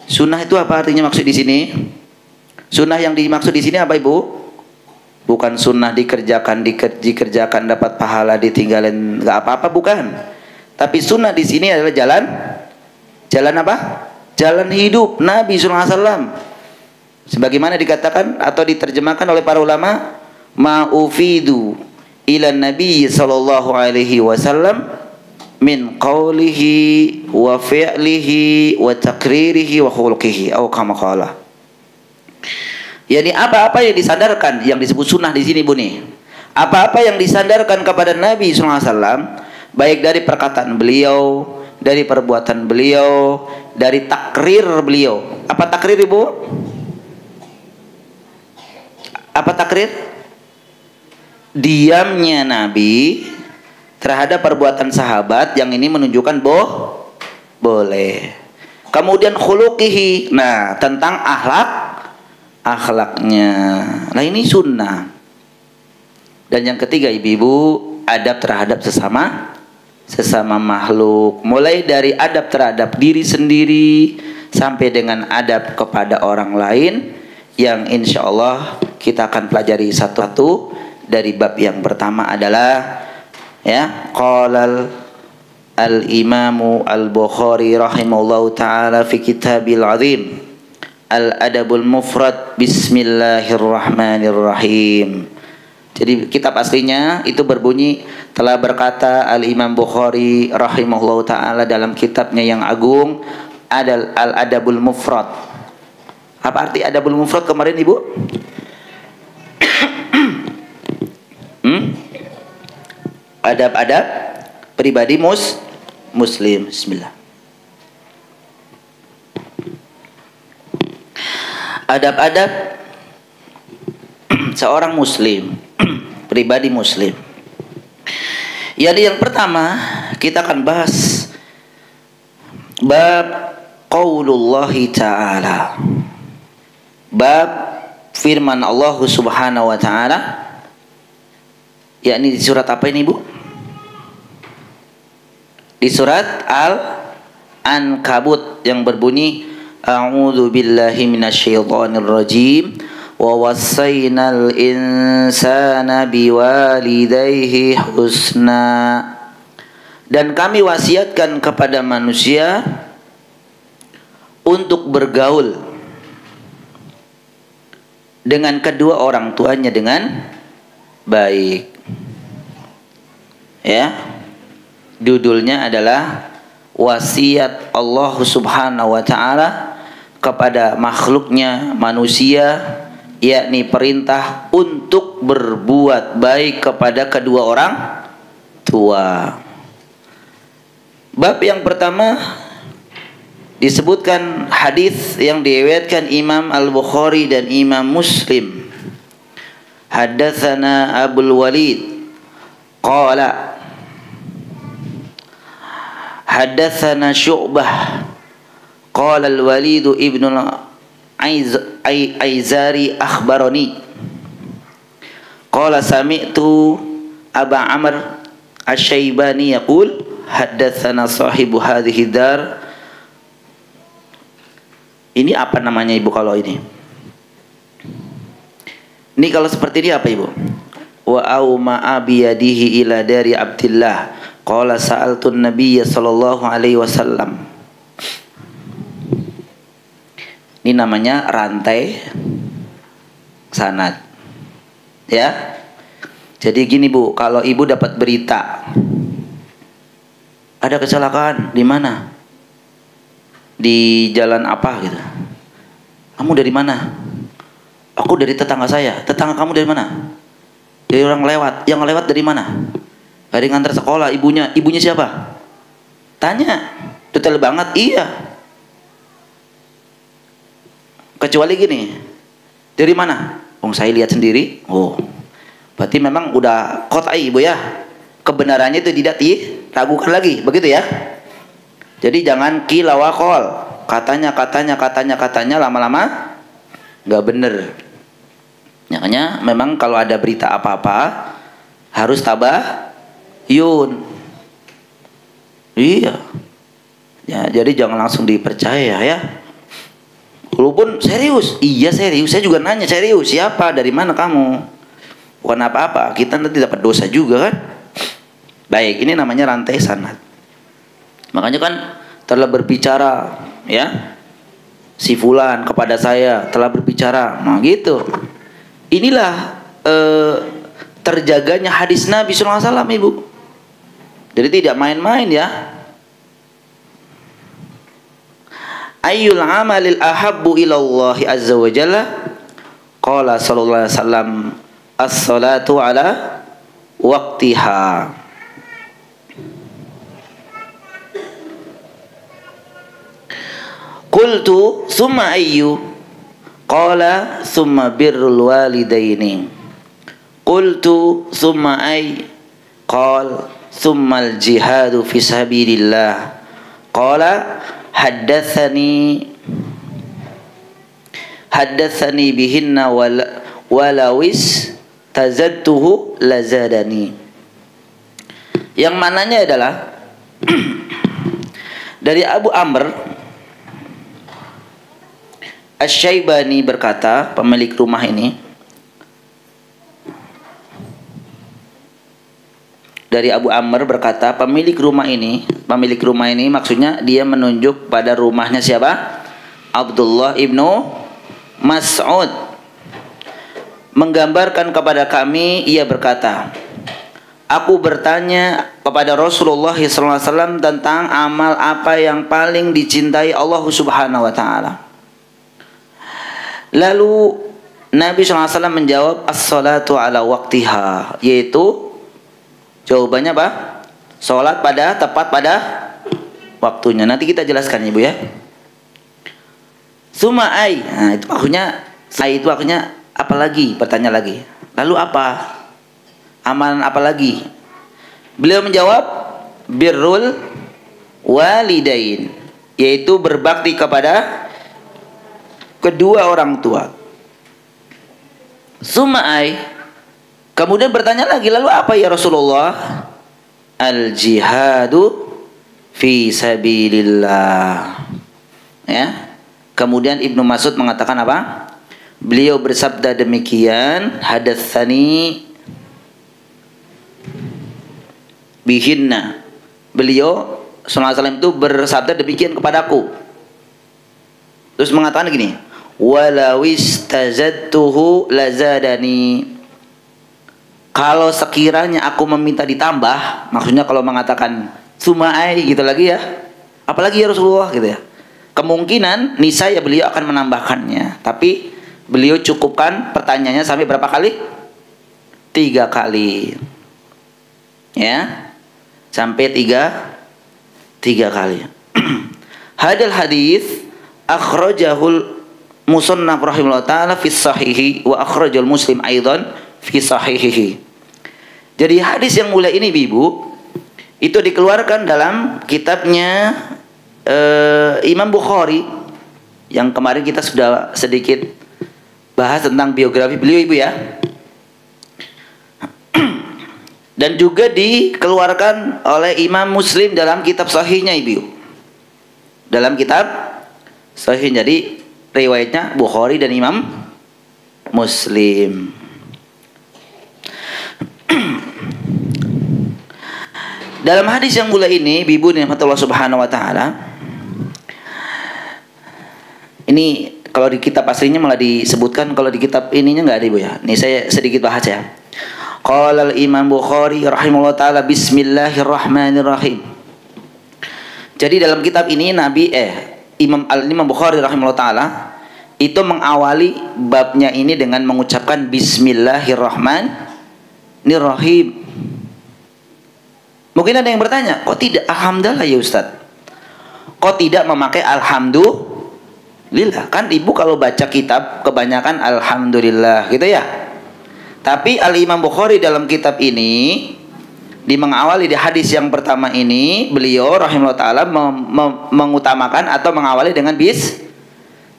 Sunnah itu apa artinya maksud di sini? Sunnah yang dimaksud di sini apa, Ibu? Bukan sunnah dikerjakan dapat pahala, ditinggalin nggak apa-apa, bukan. Tapi sunnah di sini adalah jalan apa? Jalan hidup Nabi sallallahu alaihi wasallam. Sebagaimana dikatakan atau diterjemahkan oleh para ulama, ma'ufidu ila Nabi sallallahu alaihi wasallam min qawlihi wa fi'lihi wa taqririhi wa khuluqihi atau kama qala. Yani apa-apa yang disandarkan, yang disebut sunnah di sini, Bu nih. Apa-apa yang disandarkan kepada Nabi sallallahu alaihi wasallam, baik dari perkataan beliau, dari perbuatan beliau, dari takrir beliau. Apa takrir, Ibu? Apa takrir? Diamnya Nabi terhadap perbuatan sahabat, yang ini menunjukkan boleh. Kemudian khuluqihi, nah tentang akhlaknya. Nah ini sunnah. Dan yang ketiga, ibu-ibu, adab terhadap sesama makhluk. Mulai dari adab terhadap diri sendiri sampai dengan adab kepada orang lain, yang insya Allah kita akan pelajari satu-satu. Dari bab yang pertama adalah ya, qala al-imamu al-Bukhari rahimahullahu ta'ala fi kitabil azim Al-Adabul Mufrad, bismillahirrahmanirrahim. Jadi kitab aslinya itu berbunyi, telah berkata Al-Imam Bukhari rahimahullahu ta'ala dalam kitabnya yang agung, Al-Adabul Mufrad. Apa arti Adabul Mufrad kemarin, Ibu? Adab-adab pribadi muslim. Bismillah. Adab-adab seorang muslim, pribadi muslim. Jadi yang pertama kita akan bahas bab qaulullahi ta'ala, bab firman Allah subhanahu wa ta'ala, yakni di surat apa ini, Bu? Di surat Al-Ankabut yang berbunyi, a'udzu billahi minasyaitonir rajim wa wassaynal insana biwalidayhi husna. Dan kami wasiatkan kepada manusia untuk bergaul dengan kedua orang tuanya dengan baik. Ya. Judulnya adalah wasiat Allah subhanahu wa ta'ala kepada makhluknya manusia, yakni perintah untuk berbuat baik kepada kedua orang tua. Bab yang pertama disebutkan hadis yang diriwayatkan Imam Al-Bukhari dan Imam Muslim. Haddatsana Abul Walid qala haddatsana Syu'bah qala al-Walid ibn al-Aizari akhbarani qala sami'tu Aba Amr Asy-Syaibani yaqul haddatsana sahibu hadhihi dar. Ini apa namanya, Ibu, kalau ini? Ini kalau seperti ini apa, Ibu? Wa au ma biyadihi ila dari Abdillah qala sa'altu an-nabiy sallallahu alaihi wasallam. Ini namanya rantai sanad. Ya. Jadi gini, Bu, kalau Ibu dapat berita ada kecelakaan di mana? Di jalan apa gitu. Kamu dari mana? Aku dari tetangga saya. Tetangga kamu dari mana? Dari orang lewat. Yang lewat dari mana? Dari ngantar sekolah. Ibunya siapa? Tanya. Detail banget. Iya. Kecuali gini, dari mana? Oh, saya lihat sendiri. Oh, berarti memang udah kotai, Ibu ya. kebenarannya itu tidak diragukan lagi, begitu ya. Jadi jangan qila wa qol, katanya lama-lama nggak bener. Makanya memang kalau ada berita apa-apa harus tabayun. Iya. Ya, jadi jangan langsung dipercaya ya. Walaupun serius, iya serius. Saya juga nanya serius, siapa, dari mana kamu? Bukan apa-apa, kita nanti dapat dosa juga kan. Baik, ini namanya rantai sanad. Makanya kan telah berbicara ya si fulan kepada saya telah berbicara. Nah gitu. Inilah terjaganya hadis Nabi SAW, Ibu. Jadi tidak main-main ya. Ayyul amalil ahabbu ilallahi azza wa jalla. Qala sallallahu alaihi wasallam as-salatu ala waqtiha. Qultu summa ayyu? Qala summa birrul walidaini. Qultu summa ay? Qala summa al-jihadu fi sabilillah. Qala haddatsani bihinna walawis tazadtuhu lazadani. Yang mananya adalah dari Abu Amr Asy-Syaibani berkata, pemilik rumah ini, dari Abu Amr berkata, pemilik rumah ini maksudnya dia menunjuk pada rumahnya siapa? Abdullah ibnu Mas'ud. Menggambarkan kepada kami, ia berkata, aku bertanya kepada Rasulullah SAW tentang amal apa yang paling dicintai Allah Subhanahu wa taala. Lalu Nabi SAW menjawab as-salatu ala waqtiha, yaitu jawabannya apa? Salat tepat pada waktunya. Nanti kita jelaskan, Ibu ya. Suma ay, nah itu akhirnya apa lagi? Bertanya lagi. Lalu apa? Amalan apa lagi? Beliau menjawab birrul walidain, yaitu berbakti kepada kedua orang tua. Sumai, kemudian bertanya lagi, lalu apa ya Rasulullah? Al jihadu fi sabilillah. Ya. Kemudian Ibnu Mas'ud mengatakan apa? Beliau bersabda demikian, hadatsani bihinna. Beliau sallallahu alaihi wasallam itu bersabda demikian kepadaku. Terus mengatakan gini, walawis tazadtuhu lazadani. Kalau sekiranya aku meminta ditambah, maksudnya kalau mengatakan sumai gitu lagi ya, apalagi ya Rasulullah gitu ya, kemungkinan niscaya beliau akan menambahkannya. Tapi beliau cukupkan pertanyaannya sampai berapa kali? 3 kali. Ya, sampai 3 kali. Hadal hadis akhrajahul Musannaf rahimahullah ta'ala fi sahihi wa akhrajal Muslim aidan fi sahihihi. Jadi hadis yang mulia ini Ibu, itu dikeluarkan dalam kitabnya Imam Bukhari, yang kemarin kita sudah sedikit bahas tentang biografi beliau Ibu ya. Dan juga dikeluarkan oleh Imam Muslim dalam kitab sahihnya Ibu. Dalam kitab sahih, jadi riwayatnya Bukhari dan Imam Muslim. Dalam hadis yang mulia ini, Ibu nikmat Allah Subhanahu wa taala. Ini kalau di kitab aslinya malah disebutkan, kalau di kitab ininya enggak ada Ibu ya. Ini saya sedikit bahas ya. Qala al-Imam Bukhari rahimahullah taala bismillahirrahmanirrahim. Jadi dalam kitab ini Imam Bukhari rahimahullah taala itu mengawali babnya ini dengan mengucapkan bismillahirrahmanirrahim. Mungkin ada yang bertanya, kok tidak alhamdulillah ya Ustaz? Kok tidak memakai alhamdulillah? Kan Ibu kalau baca kitab kebanyakan alhamdulillah gitu ya. Tapi Al-Imam Bukhari dalam kitab ini Di mengawali di hadis yang pertama ini, beliau rahimahullah taala mengutamakan atau mengawali dengan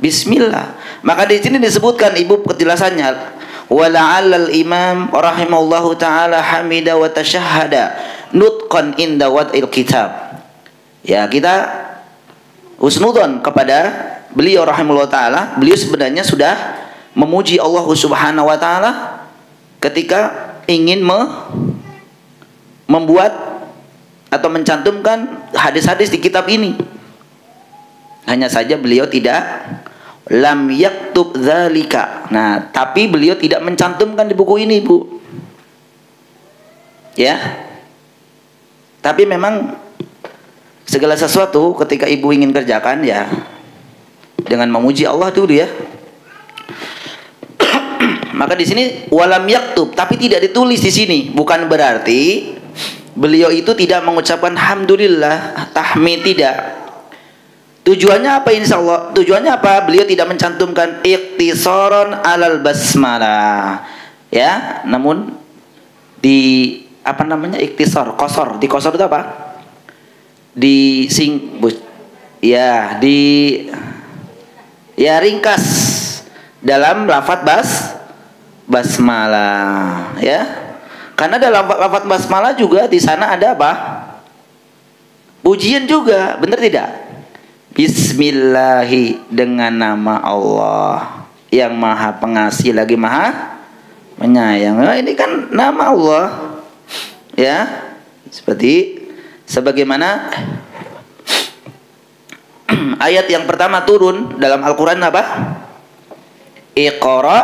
bismillah. Maka di sini disebutkan ibu penjelasannya, wala'allal imam rahimahullahu taala hamida wa tashahhada nutqan inda wad'il kitab. Ya, kita husnudzon kepada beliau rahimahullah taala, beliau sebenarnya sudah memuji Allah Subhanahu wa taala ketika ingin membuat atau mencantumkan hadis-hadis di kitab ini. Hanya saja beliau tidak lam yaktub dzalika. Nah, tapi beliau tidak mencantumkan di buku ini, Bu. Ya. Tapi memang segala sesuatu ketika ibu ingin kerjakan ya dengan memuji Allah dulu ya. Maka di sini walam yaktub, tapi tidak ditulis di sini. Bukan berarti beliau itu tidak mengucapkan alhamdulillah, tahmid, tidak. Tujuannya apa insyaallah? Tujuannya apa? Beliau tidak mencantumkan ikhtisaran alal basmalah. Ya, namun di apa namanya? Ikhtisar, qasar. Di qasar itu apa? Di ringkas dalam lafaz basmalah, ya. Karena dalam lafaz basmalah juga di sana ada apa? Pujian juga, benar tidak? Bismillahi, dengan nama Allah yang Maha Pengasih lagi Maha Penyayang. Nah, ini kan nama Allah. Ya. Sebagaimana ayat yang pertama turun dalam Al-Qur'an apa? Iqra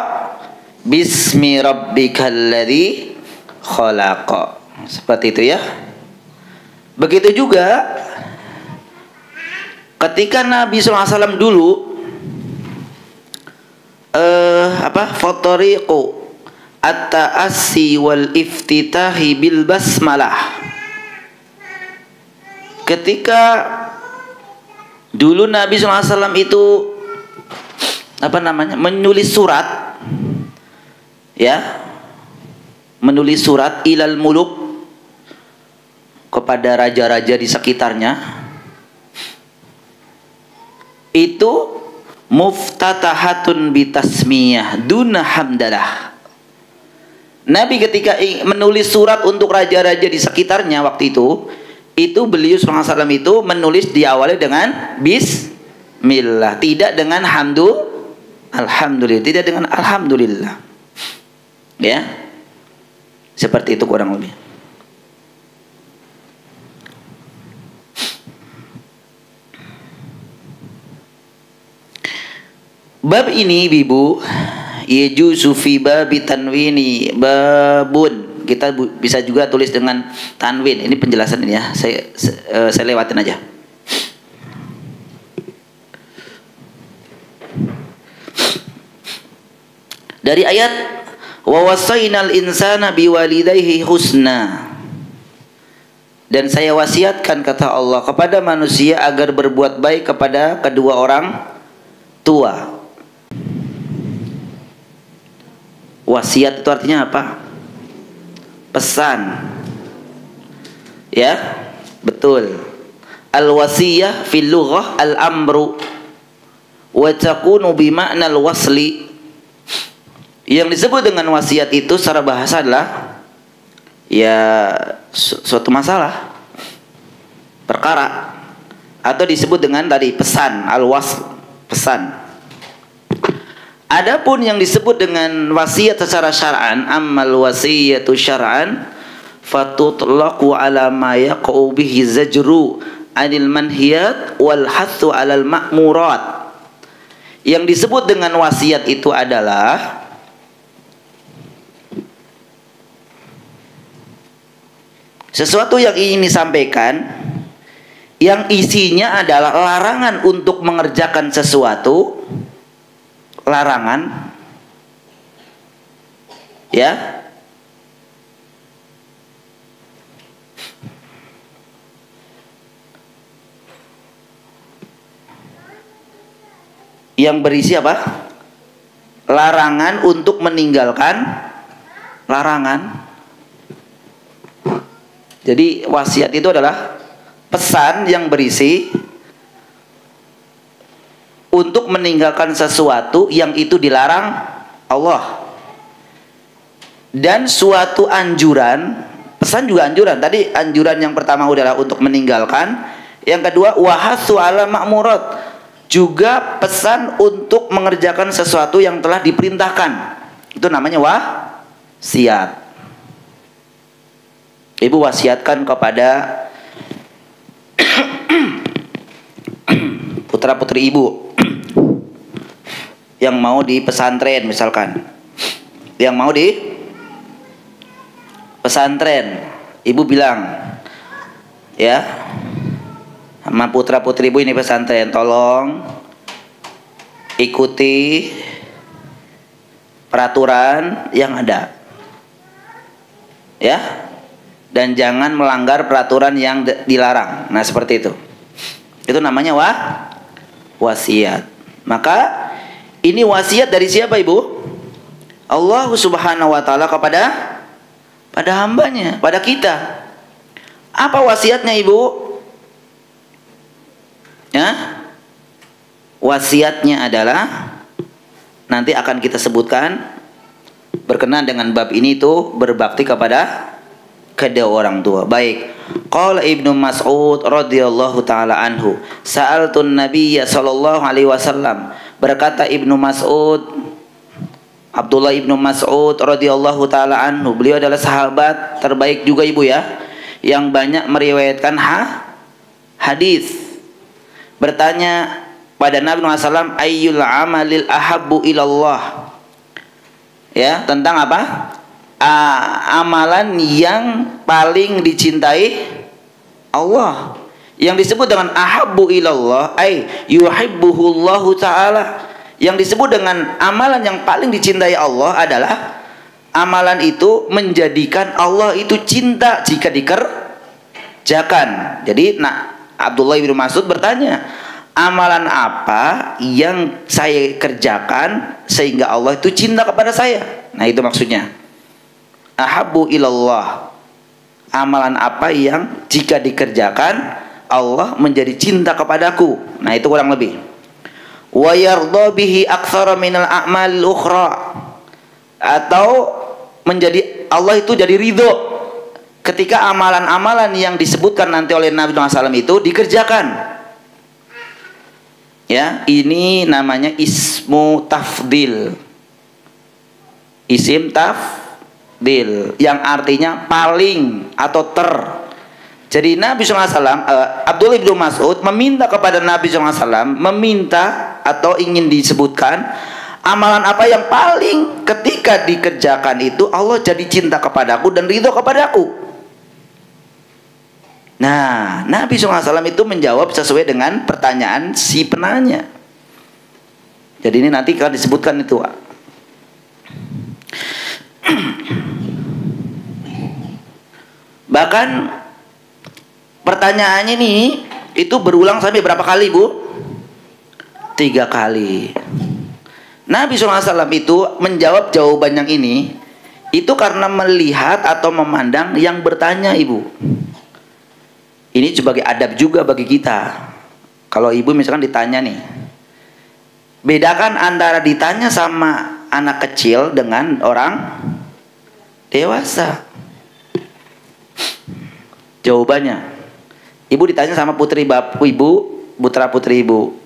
bismi rabbikal ladzi khalaq. Seperti itu ya. Begitu juga ketika Nabi SAW dulu fatoriqu at-ta'assi wal iftitahi bil basmalah. Ketika dulu Nabi SAW itu menulis surat, ya, menulis surat ilal muluk kepada raja-raja di sekitarnya, itu muftatahatun bitasmiyah duna hamdalah. Nabi ketika menulis surat untuk raja-raja di sekitarnya waktu itu beliau SAW itu menulis diawali dengan bismillah, tidak dengan alhamdulillah, tidak dengan alhamdulillah. Ya. Seperti itu kurang lebih. Bab ini Ibu yajuzu fi babi tanwini babun. Kita bisa juga tulis dengan tanwin. Ini penjelasan ini ya. Saya lewatin aja. Dari ayat wa wasainal insana biwalidayhi husna. Dan saya wasiatkan, kata Allah, kepada manusia agar berbuat baik kepada kedua orang tua. Wasiat itu artinya apa? Pesan. Ya, betul. Al-wasiyah fil lughah al-amru wa takunu bi ma'nal wasli. Yang disebut dengan wasiat itu secara bahasa adalah ya suatu masalah, perkara, atau disebut dengan tadi pesan, al-wasl, pesan. Adapun yang disebut dengan wasiat secara syar'an, ammal wasiyatu syar'an fatutlaqu ala ma yaqau bihi zajru anil manhiyat wal hathu alal ma'murat. Yang disebut dengan wasiat itu adalah sesuatu yang ingin disampaikan yang isinya adalah larangan untuk mengerjakan sesuatu, larangan, ya, yang berisi apa? Larangan untuk meninggalkan larangan. Jadi wasiat itu adalah pesan yang berisi untuk meninggalkan sesuatu yang itu dilarang Allah, dan suatu anjuran. Pesan juga anjuran. Tadi anjuran yang pertama adalah untuk meninggalkan, yang kedua wahasu ala ma'murat, juga pesan untuk mengerjakan sesuatu yang telah diperintahkan. Itu namanya wasiat. Ibu wasiatkan kepada putra-putri ibu yang mau di pesantren misalkan, yang mau di pesantren, ibu bilang ya sama putra-putri ibu ini pesantren, tolong ikuti peraturan yang ada ya, dan jangan melanggar peraturan yang dilarang. Nah seperti itu. Itu namanya wasiat. Maka ini wasiat dari siapa ibu? Allah Subhanahu wa ta'ala kepada hambanya, pada kita. Apa wasiatnya ibu? Ya, wasiatnya adalah nanti akan kita sebutkan berkenaan dengan bab ini, itu berbakti kepada kedua orang tua. Baik. Qala Ibnu Mas'ud radhiyallahu taala anhu, sa'altun Nabiyya sallallahu alaihi wasallam. Berkata Ibnu Mas'ud, Abdullah Ibnu Mas'ud radhiyallahu taala anhu, beliau adalah sahabat terbaik juga ibu ya, yang banyak meriwayatkan hadis. Bertanya pada Nabi SAW, ayyul amalil ahabbu ilallah. Ya, tentang apa? Amalan yang paling dicintai Allah. Yang disebut dengan ahabbu ilallah ay yuhibbuhullahu ta'ala. Yang disebut dengan amalan yang paling dicintai Allah adalah amalan itu menjadikan Allah itu cinta jika dikerjakan. Jadi Abdullah bin Mas'ud bertanya, amalan apa yang saya kerjakan sehingga Allah itu cinta kepada saya? Nah itu maksudnya ahabbu ilallah, amalan apa yang jika dikerjakan Allah menjadi cinta kepadaku. Nah itu kurang lebih. Wa yardha bihi aktsara minal a'mal ukhra, atau menjadi Allah itu jadi ridho ketika amalan-amalan yang disebutkan nanti oleh Nabi SAW itu dikerjakan. Ya, ini namanya ismu tafdil. Isim tafdil yang artinya paling atau ter. Jadi Nabi SAW, Abdullah bin Mas'ud meminta kepada Nabi SAW, meminta atau ingin disebutkan amalan apa yang paling ketika dikerjakan itu Allah jadi cinta kepadaku dan ridho kepadaku. Nah, Nabi SAW itu menjawab sesuai dengan pertanyaan si penanya. Jadi ini nanti akan disebutkan itu. Bahkan pertanyaannya ini itu berulang sampai berapa kali bu? 3 kali. Nabi SAW itu menjawab jawaban yang ini itu karena melihat atau memandang yang bertanya ibu. Ini sebagai adab juga bagi kita. Kalau ibu misalkan ditanya nih, bedakan antara ditanya sama anak kecil dengan orang dewasa. Jawabannya, ibu ditanya sama putri bapak ibu, putra putri ibu,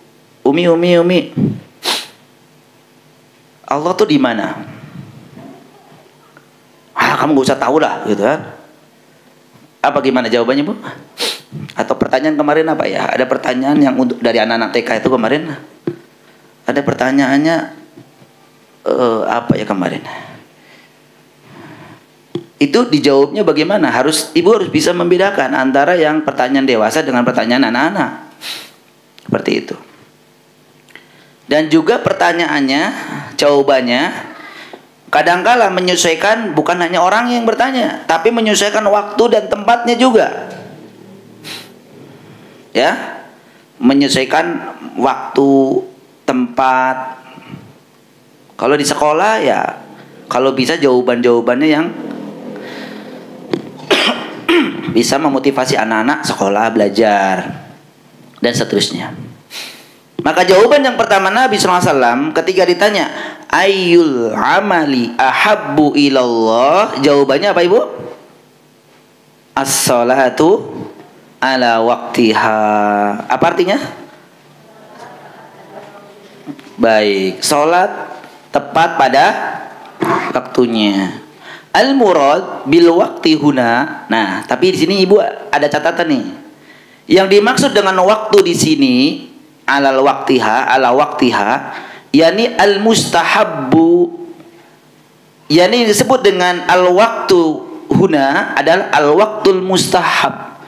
Umi, Allah tuh di mana? Kamu gak usah tahu lah, gitu kan? Apa gimana jawabannya bu? Atau pertanyaan kemarin apa ya? Ada pertanyaan yang untuk dari anak-anak TK itu kemarin. Ada pertanyaannya apa ya kemarin? Itu dijawabnya bagaimana? Ibu harus bisa membedakan antara yang pertanyaan dewasa dengan pertanyaan anak-anak. Seperti itu. Dan juga pertanyaannya, jawabannya kadangkala menyesuaikan bukan hanya orang yang bertanya, tapi menyesuaikan waktu dan tempatnya juga. Ya, menyesuaikan waktu, tempat. Kalau di sekolah ya, kalau bisa jawabannya yang bisa memotivasi anak-anak sekolah, belajar, dan seterusnya. Maka jawaban yang pertama Nabi SAW ketika ditanya ayyul amali ahabbu ilallah, jawabannya apa ibu? As-salatu ala waktiha. Apa artinya? Baik, sholat tepat pada waktunya. Al-murad bil waqti huna. Nah, tapi di sini ibu ada catatan nih. Yang dimaksud dengan waktu di sini ala waktiha, yakni al mustahabbu, yakni disebut dengan al waktu huna adalah al waktul mustahab,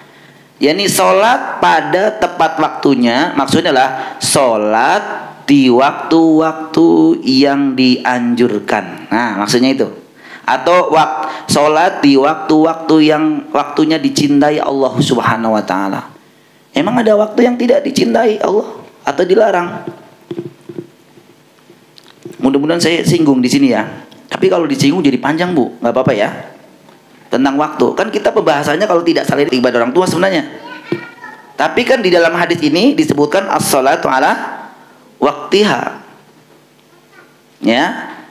yakni sholat pada tepat waktunya. Maksudnya adalah sholat di waktu-waktu yang dianjurkan. Nah, maksudnya itu. Atau sholat di waktu-waktu yang waktunya dicintai Allah Subhanahu wa taala. Emang ada waktu yang tidak dicintai Allah atau dilarang? Mudah-mudahan saya singgung di sini ya. Tapi kalau disinggung jadi panjang bu, nggak apa-apa ya. Tentang waktu, kan kita pembahasannya kalau tidak salah ibadah orang tua sebenarnya. Tapi kan di dalam hadis ini disebutkan as-salatu ala waktiha. Ya,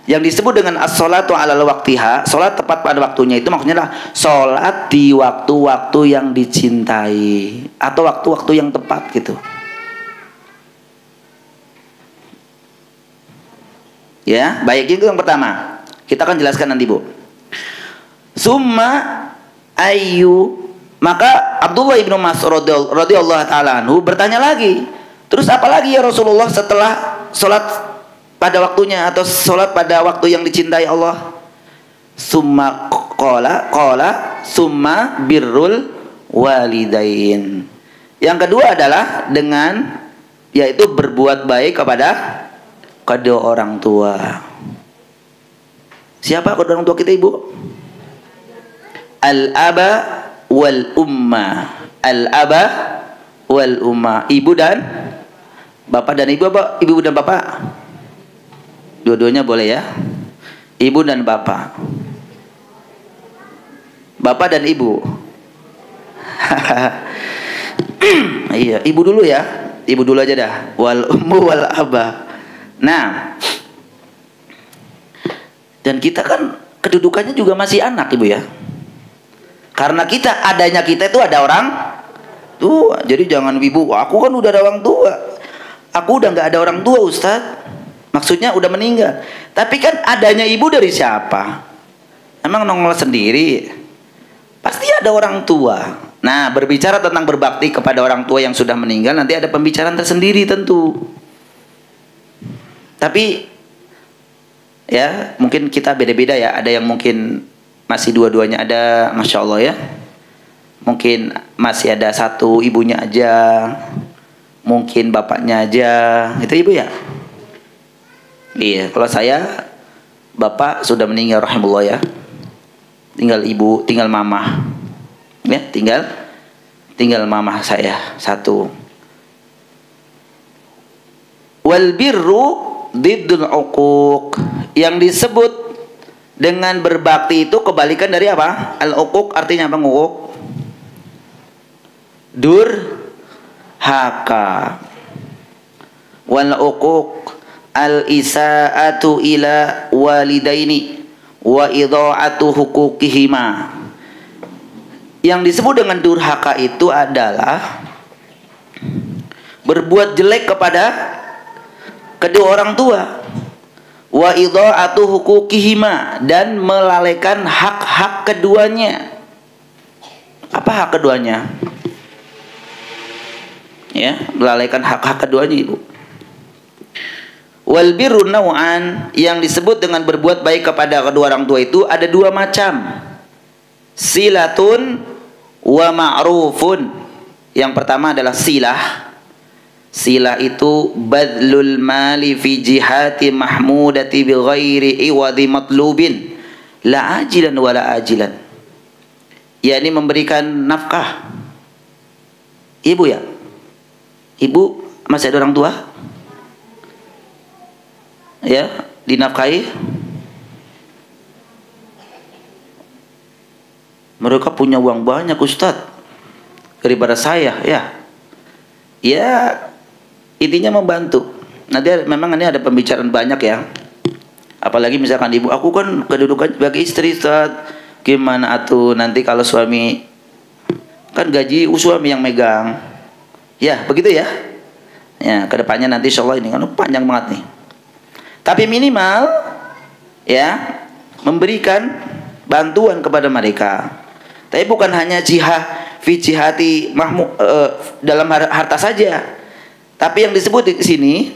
yang disebut dengan as-salatu ala waktiha, salat tepat pada waktunya, itu maksudnya adalah salat di waktu-waktu yang dicintai atau waktu-waktu yang tepat gitu. Ya, baik, itu yang pertama. Kita akan jelaskan nanti, Bu. Summa ayu, maka Abdullah ibnu Mas'ud radhiyallahu taala anhu bertanya lagi, terus apa lagi ya Rasulullah setelah salat pada waktunya atau salat pada waktu yang dicintai Allah? Summa qala summa birrul walidain. Yang kedua adalah dengan yaitu berbuat baik kepada kedua orang tua. Siapa kedua orang tua kita, Ibu? Al-aba wal umma. Al-aba wal umma. Ibu dan bapak, dan ibu apa? Ibu dan bapak. Dua-duanya boleh ya. Ibu dan bapak. Bapak dan ibu. Iya, ibu dulu ya. Ibu dulu aja dah. Wal ummu wal aba. Nah, dan kita kan kedudukannya juga masih anak, Ibu ya. Karena adanya kita itu ada orang tua. Jadi jangan ibu, aku kan udah ada orang tua. Aku udah nggak ada orang tua, Ustadz. Maksudnya udah meninggal. Tapi kan adanya ibu dari siapa? Emang nongol sendiri? Pasti ada orang tua. Nah, berbicara tentang berbakti kepada orang tua yang sudah meninggal, nanti ada pembicaraan tersendiri tentu. Tapi ya mungkin kita beda-beda ya. Ada yang mungkin masih dua-duanya ada, Masya Allah ya. Mungkin masih ada satu ibunya aja, mungkin bapaknya aja. Itu ibu ya. Iya, kalau saya bapak sudah meninggal rahimahullah ya. Tinggal ibu, tinggal mama. Ya, tinggal mama saya satu. Wal birru diddul uquq. Yang disebut dengan berbakti itu kebalikan dari apa? Al-uquq artinya apa? Uquq, durhaka. Wal uquq al-isaatu ila walidaini wa idha'atu huquqihima. Yang disebut dengan durhaka itu adalah berbuat jelek kepada kedua orang tua, wa idha'atu huquqihima, dan melalaikan hak-hak keduanya. Apa hak keduanya? Ya, melalaikan hak-hak keduanya, Ibu. Wal birru naw'an, yang disebut dengan berbuat baik kepada kedua orang tua itu ada dua macam. Silatun wa ma'rufun. Yang pertama adalah silah. Silah itu badlul mali fi jihati mahmudati bi ghairi iwadi matlubin la ajilan wa la ajilan. yakni memberikan nafkah. Ibu ya? Ibu masih ada orang tua? Ya, dinafkahi? Mereka punya uang banyak Ustadz daripada saya, ya. Ya, intinya membantu. Nanti memang ini ada pembicaraan banyak ya. Apalagi misalkan ibu, aku kan kedudukan sebagai istri Ustadz. Gimana atuh nanti kalau suami, kan gaji suami yang megang. Ya, begitu ya. Ya, kedepannya nanti insya Allah ini kan panjang banget nih. Tapi minimal ya memberikan bantuan kepada mereka. Tapi bukan hanya fi jihati dalam harta saja. Tapi yang disebut di sini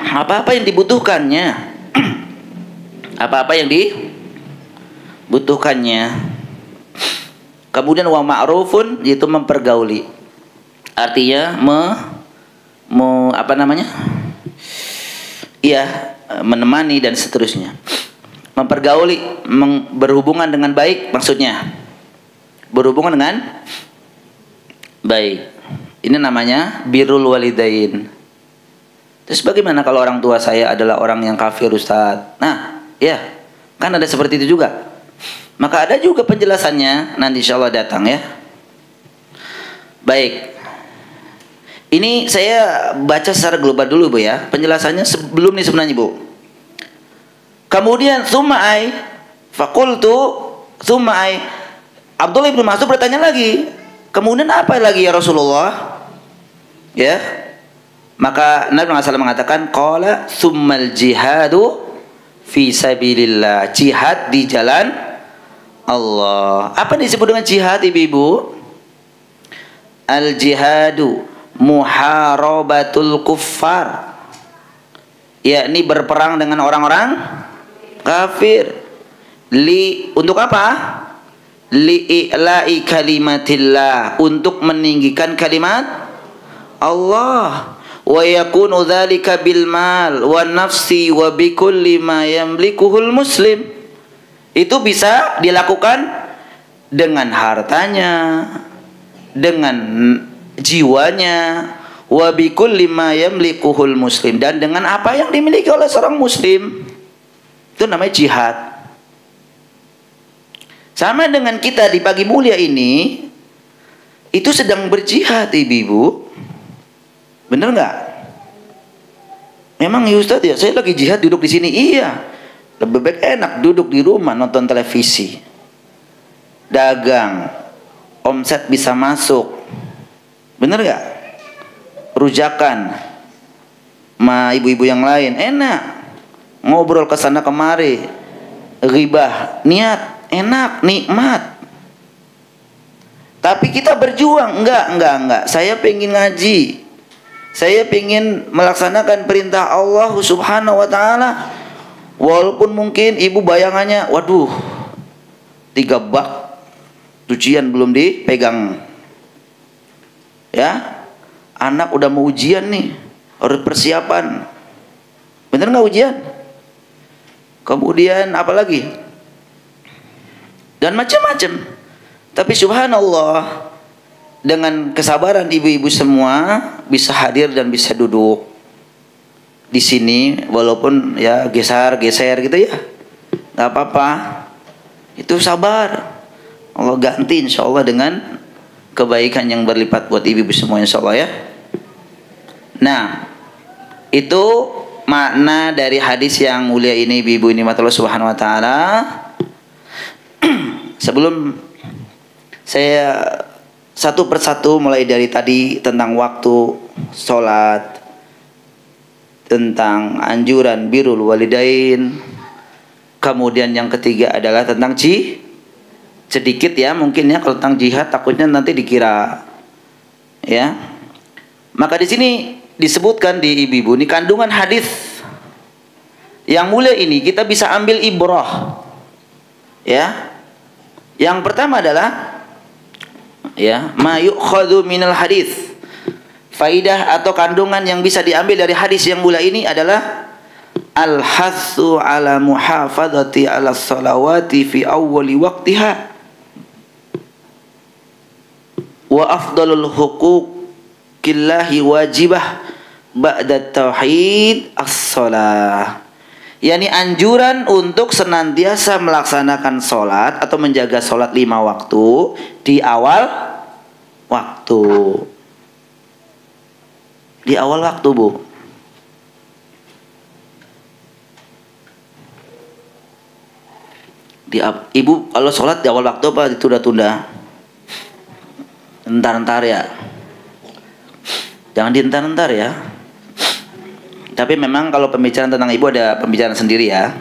apa-apa yang dibutuhkannya. Apa-apa yang dibutuhkannya. Kemudian wa ma'rufun, yaitu mempergauli. Artinya apa namanya? Iya, menemani dan seterusnya. Mempergauli, berhubungan dengan baik, maksudnya berhubungan dengan baik. Ini namanya birrul walidain. Terus bagaimana kalau orang tua saya adalah orang yang kafir Ustaz? Nah, ya, kan ada seperti itu juga. Maka ada juga penjelasannya, nanti insya Allah datang ya. Baik. Ini saya baca secara global dulu Bu ya. Penjelasannya sebelum nih sebenarnya Bu. Kemudian sumai fakultu sumai Abdullah bin Mas'ud bertanya lagi. Kemudian apa lagi ya Rasulullah? Ya. Maka Nabi SAW mengatakan qala summal jihadu fi sabilillah. Jihad di jalan Allah. Apa disebut dengan jihad ibu-ibu? Al jihadu muharabatul kuffar. Yakni berperang dengan orang-orang kafir. Untuk apa? Li'ila'i kalimatillah, untuk meninggikan kalimat Allah. Wa yakunu dzalika bil mal wa nafsi wa bi kulli ma yamlikuhul muslim. Itu bisa dilakukan dengan hartanya, dengan jiwanya, wa bi kulli ma yamlikuhul muslim, dan dengan apa yang dimiliki oleh seorang muslim. Itu namanya jihad. Sama dengan kita di pagi mulia ini, itu sedang berjihad ibu-ibu. Bener nggak? Memang ya Ustaz ya, saya lagi jihad duduk di sini. Iya, lebih baik enak duduk di rumah nonton televisi, dagang, omset bisa masuk. Bener nggak? Rujakan sama ibu-ibu yang lain enak, ngobrol kesana kemari, ghibah, niat enak, nikmat. Tapi kita berjuang, enggak. Saya pengen ngaji, saya pengen melaksanakan perintah Allah Subhanahu wa ta'ala. Walaupun mungkin ibu bayangannya, waduh, 3 bak cucian belum dipegang. Ya, anak udah mau ujian nih, harus persiapan. Bener nggak ujian? Kemudian apa lagi? Dan macam-macam. Tapi subhanallah, dengan kesabaran ibu-ibu semua bisa hadir dan bisa duduk di sini, walaupun ya geser gitu ya, nggak apa-apa. Itu sabar. Allah ganti insya Allah dengan kebaikan yang berlipat buat ibu-ibu semua insya Allah ya. Nah, itu makna dari hadis yang mulia ini ibu-ibu nikmat Allah Subhanahu wa taala. Sebelum saya satu persatu mulai dari tadi tentang waktu sholat, tentang anjuran birrul walidain, kemudian yang ketiga adalah tentang sedikit ya mungkin ya kalau tentang jihad, takutnya nanti dikira ya. Maka di sini disebutkan di ibu-ibu ini kandungan hadis yang mulia ini kita bisa ambil ibrah ya. Yang pertama adalah ya ma yu'khadhu minal hadis. Faidah atau kandungan yang bisa diambil dari hadis yang mulia ini adalah al-hassu ala muhafadzati ala salawati fi awwali waqtiha wa afdalul huquqillahi wajibah ba'da tauhid as-shalah. yakni anjuran untuk senantiasa melaksanakan sholat atau menjaga sholat 5 waktu di awal waktu. Di awal waktu, Bu. Ibu kalau sholat di awal waktu apa ditunda-tunda? Entar-entar ya. Jangan dientar-entar ya. Tapi memang kalau pembicaraan tentang ibu ada pembicaraan sendiri ya.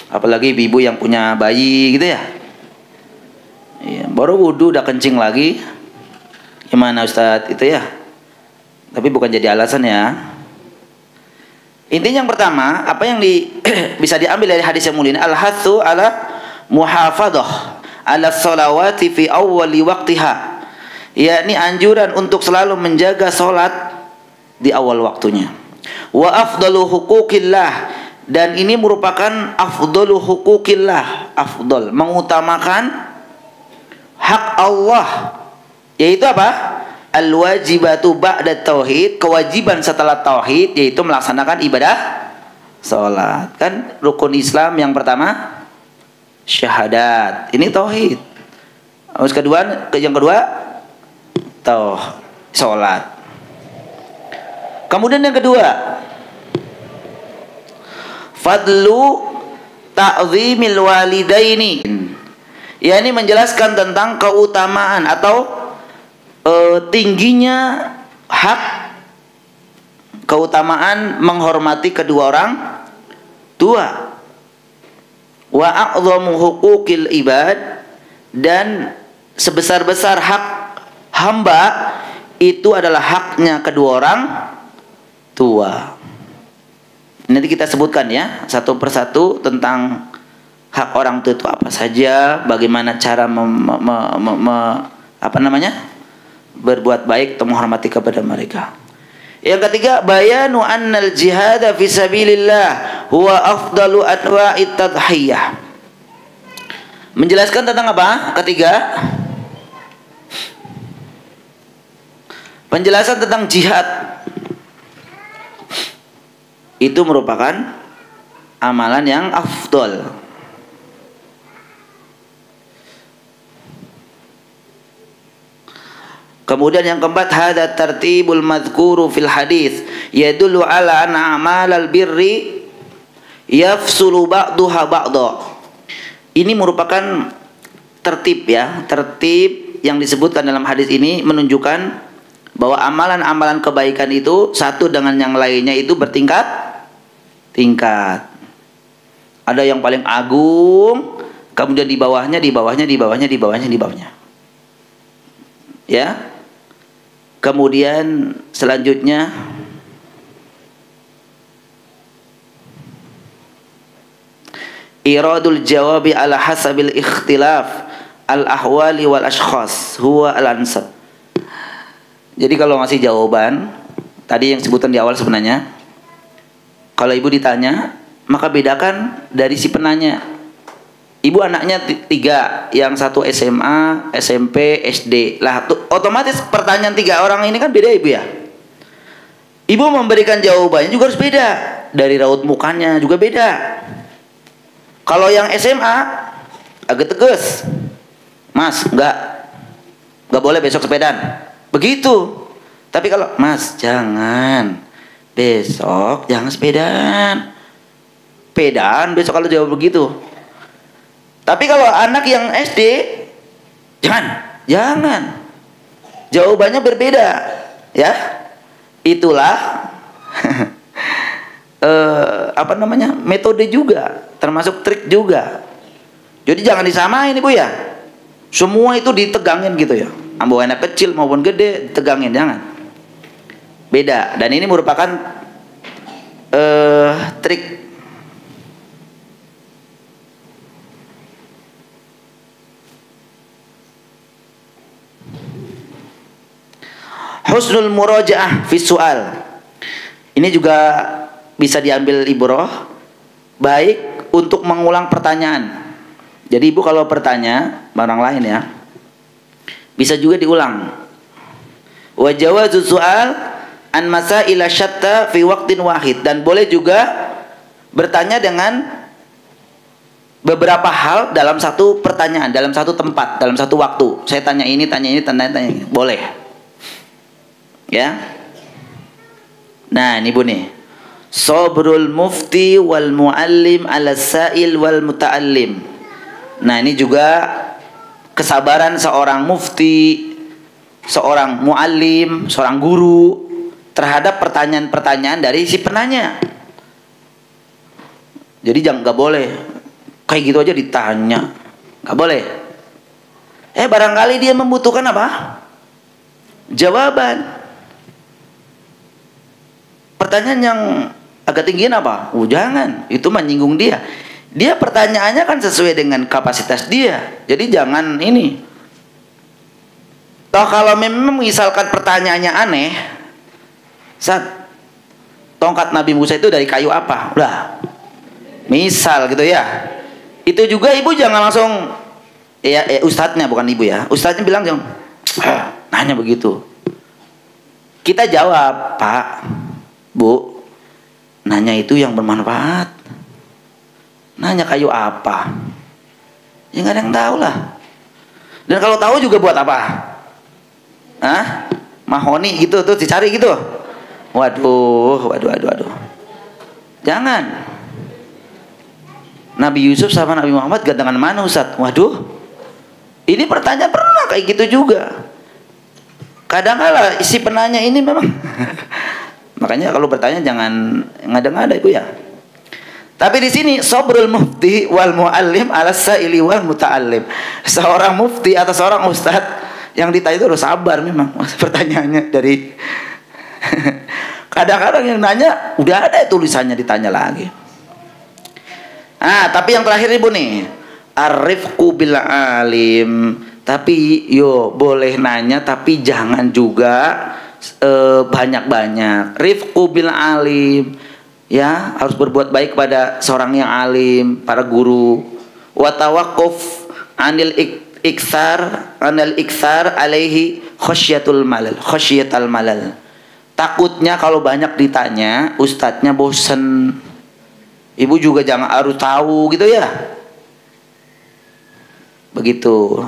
Apalagi ibu-ibu yang punya bayi gitu ya. Ya, baru wudhu udah kencing lagi. Gimana Ustadz itu ya? Tapi bukan jadi alasan ya. Intinya yang pertama, apa yang bisa diambil dari hadis yang mulia ini, al-hathu ala muhafadhah ala sholawati fi awwali waqtiha. Yakni anjuran untuk selalu menjaga sholat di awal waktunya. Wa afdalu huquqillah, dan ini merupakan afdalu huquqillah, afdal mengutamakan hak Allah, yaitu apa? Al-wajibatu ba'da tauhid, kewajiban setelah tauhid yaitu melaksanakan ibadah salat. Kan rukun Islam yang pertama syahadat, ini tauhid. Yang kedua salat. Kemudian yang kedua, fadlu ta'zimil walidaini. Ya, ini menjelaskan tentang keutamaan atau tingginya hak, keutamaan menghormati kedua orang tua. Wa a'dhamu huquqil ibad, dan sebesar-besar hak hamba itu adalah haknya kedua orang tua. Nanti kita sebutkan ya satu persatu tentang hak orang tua itu apa saja, bagaimana cara berbuat baik atau menghormati kepada mereka. Yang ketiga, bayanu annal jihad fi sabilillah huwa afdalu anwa'it tadhiyah. Menjelaskan tentang apa? Ketiga, penjelasan tentang jihad itu merupakan amalan yang afdal. Kemudian yang keempat, hada tartibul madhkuru fil hadis yadullu ala anna a'malal birri yafsulu ba'duha ba'da. Ini merupakan tertib ya, tertib yang disebutkan dalam hadis ini menunjukkan bahwa amalan-amalan kebaikan itu satu dengan yang lainnya itu bertingkat. Ada yang paling agung, kemudian di bawahnya. Ya. Kemudian selanjutnya iradul jawabi ala hasabil ikhtilaf al ahwali wal ashkhas huwa al ansab. Jadi kalau ngasih jawaban tadi yang sebutan di awal sebenarnya, kalau ibu ditanya maka bedakan dari si penanya. Ibu anaknya 3, yang satu SMA, SMP, SD. Lah otomatis pertanyaan 3 orang ini kan beda ibu ya. Ibu memberikan jawabannya juga harus beda. Dari raut mukanya juga beda. Kalau yang SMA agak tegas, Mas, enggak boleh besok sepedaan. Begitu. Tapi kalau Mas, jangan besok jangan sepedaan. Pedaan besok kalau jawab begitu. Tapi kalau anak yang SD, jangan. Jawabannya berbeda, ya. Itulah metode juga, termasuk trik juga. Jadi jangan disamain ibu ya. Semua itu ditegangin gitu ya. Ambo anak kecil maupun gede ditegangin, jangan. Beda. Dan ini merupakan trik. Husnul murajaah fi soal. Ini juga bisa diambil ibrah, baik untuk mengulang pertanyaan. Jadi ibu kalau bertanya orang lain ya, bisa juga diulang. Wa jawazu soal an masaila syatta fi waqtin wahid, dan boleh juga bertanya dengan beberapa hal dalam satu pertanyaan, dalam satu tempat, dalam satu waktu. Saya tanya ini, tanya ini. Boleh. Ya. Nah, ini Bu nih. Sabrul mufti wal muallim ala sa'il wal muta'allim. Nah, ini juga kesabaran seorang mufti, seorang muallim, seorang guru terhadap pertanyaan-pertanyaan dari si penanya. Jadi nggak boleh kayak gitu aja ditanya, nggak boleh. Barangkali dia membutuhkan apa? Jawaban. Pertanyaan yang agak tinggiin apa? Jangan, itu menyinggung dia. Dia pertanyaannya kan sesuai dengan kapasitas dia. Jadi jangan ini. Toh kalau memang misalkan pertanyaannya aneh, tongkat Nabi Musa itu dari kayu apa? Udah. Misal gitu ya. Itu juga ibu jangan langsung ustadznya, bukan ibu ya. Ustadznya bilang nanya begitu. Kita jawab, Pak, Bu, nanya itu yang bermanfaat. Nanya kayu apa? Ya nggak ada yang tahu lah. Dan kalau tahu juga buat apa? Mahoni gitu tuh dicari gitu. Waduh. Jangan. Nabi Yusuf sama Nabi Muhammad gantengan mana Ustaz? Waduh. Ini pertanyaan pernah kayak gitu juga. Kadang-kala isi penanya ini memang makanya kalau bertanya jangan ngada-ngada Ibu ya. Tapi di sini sabrul mufti wal muallim ala sa'ili wal muta'allim. Seorang mufti atau seorang ustaz yang ditanya itu harus sabar memang pertanyaannya dari kadang-kadang yang nanya udah ada tulisannya ditanya lagi. Tapi yang terakhir Ibu nih, arifku bil alim. Tapi boleh nanya tapi jangan juga banyak-banyak. Rifqu bil alim, ya, harus berbuat baik pada seorang yang alim, para guru. Wa tawaqquf anil iksar alaihi khasyatul malal. Takutnya kalau banyak ditanya, ustadznya bosen. Ibu juga jangan harus tahu gitu ya. Begitu.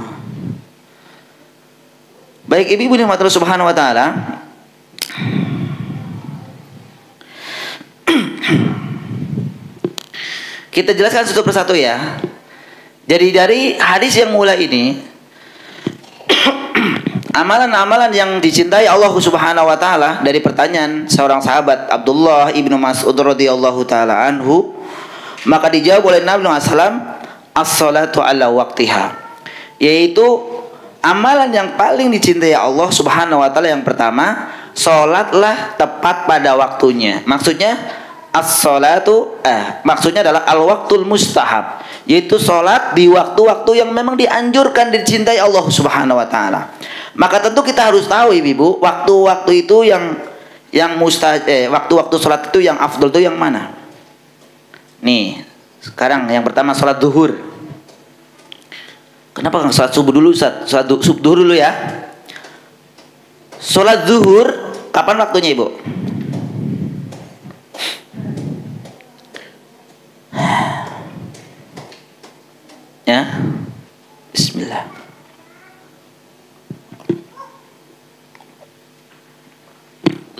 Baik ibu yang Allah Subhanahu wa taala. Kita jelaskan satu persatu ya. Jadi dari hadis yang mulai ini amalan-amalan yang dicintai Allah Subhanahu wa taala dari pertanyaan seorang sahabat Abdullah ibnu Mas'ud radhiyallahu taala anhu, maka dijawab oleh Nabi SAW, as-salatu ala waqtiha, yaitu amalan yang paling dicintai Allah Subhanahu wa taala yang pertama, salatlah tepat pada waktunya. Maksudnya as-salatu maksudnya adalah al-waqtul mustahab, yaitu salat di waktu-waktu yang memang dianjurkan dicintai Allah Subhanahu wa taala. Maka tentu kita harus tahu Ibu, waktu-waktu itu yang waktu-waktu salat itu yang afdal itu yang mana? Nih, sekarang yang pertama salat zuhur. Kenapa nggak salat subuh dulu Ustaz? Salat subuh dulu ya. Salat zuhur kapan waktunya Ibu? Ya. Bismillah.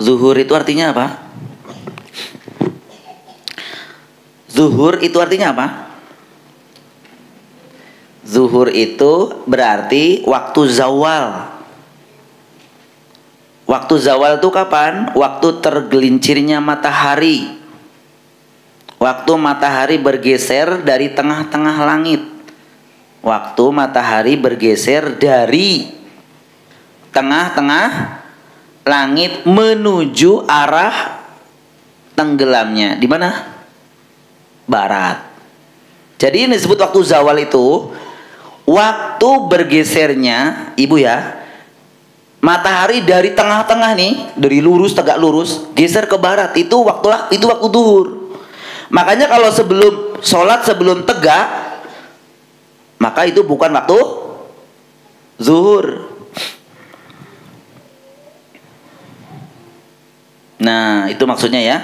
Zuhur itu artinya apa? Zuhur itu artinya apa? Zuhur itu berarti waktu zawal. Waktu zawal itu kapan? Waktu tergelincirnya matahari. Waktu matahari bergeser dari tengah-tengah langit. Waktu matahari bergeser dari tengah-tengah langit menuju arah tenggelamnya. Di mana? Barat. Jadi ini disebut waktu zawal itu waktu bergesernya Ibu ya, matahari dari tengah-tengah nih, dari lurus tegak lurus geser ke barat, itu waktu duhur. Makanya kalau sebelum sholat sebelum tegak, maka itu bukan waktu zuhur. Nah, itu maksudnya ya.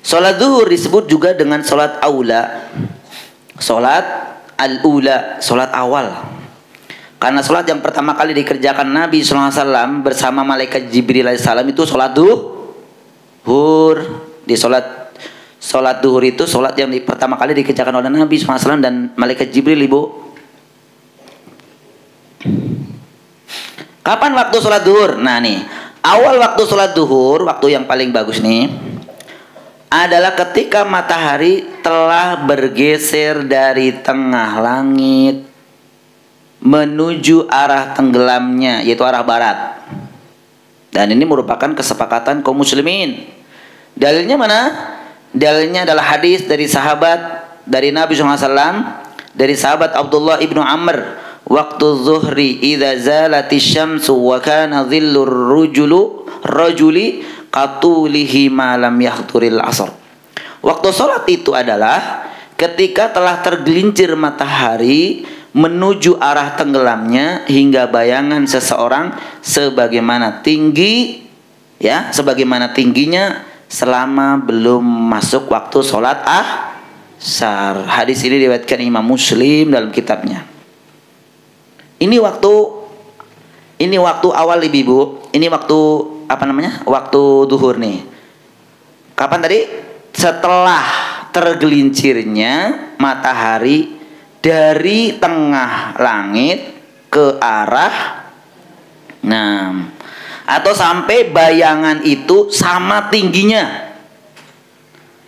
Sholat zuhur disebut juga dengan sholat aula. Sholat al-ula, sholat awal. Karena sholat yang pertama kali dikerjakan Nabi SAW bersama malaikat Jibril alaihissalam itu sholat duhur. Di sholat duhur itu sholat yang pertama kali dikerjakan oleh Nabi SAW dan malaikat Jibril, Ibu. Kapan waktu sholat duhur? Nah nih, awal waktu sholat duhur, waktu yang paling bagus nih, adalah ketika matahari telah bergeser dari tengah langit menuju arah tenggelamnya, yaitu arah barat. Dan ini merupakan kesepakatan kaum muslimin. Dalilnya mana? Dalilnya adalah hadis dari sahabat, dari Nabi SAW, dari sahabat Abdullah ibnu Amr, waktu zuhri idza zalatis syamsu wa kana dhillur rajuli qatulihi ma lam yahturil asr. Waktu sholat itu adalah ketika telah tergelincir matahari menuju arah tenggelamnya hingga bayangan seseorang sebagaimana tingginya selama belum masuk waktu sholat asar. Hadis ini diriwayatkan Imam Muslim dalam kitabnya. Ini waktu awal Ibu. Ini waktu waktu duhur nih. Kapan tadi? Setelah tergelincirnya matahari dari tengah langit ke arah atau sampai bayangan itu sama tingginya.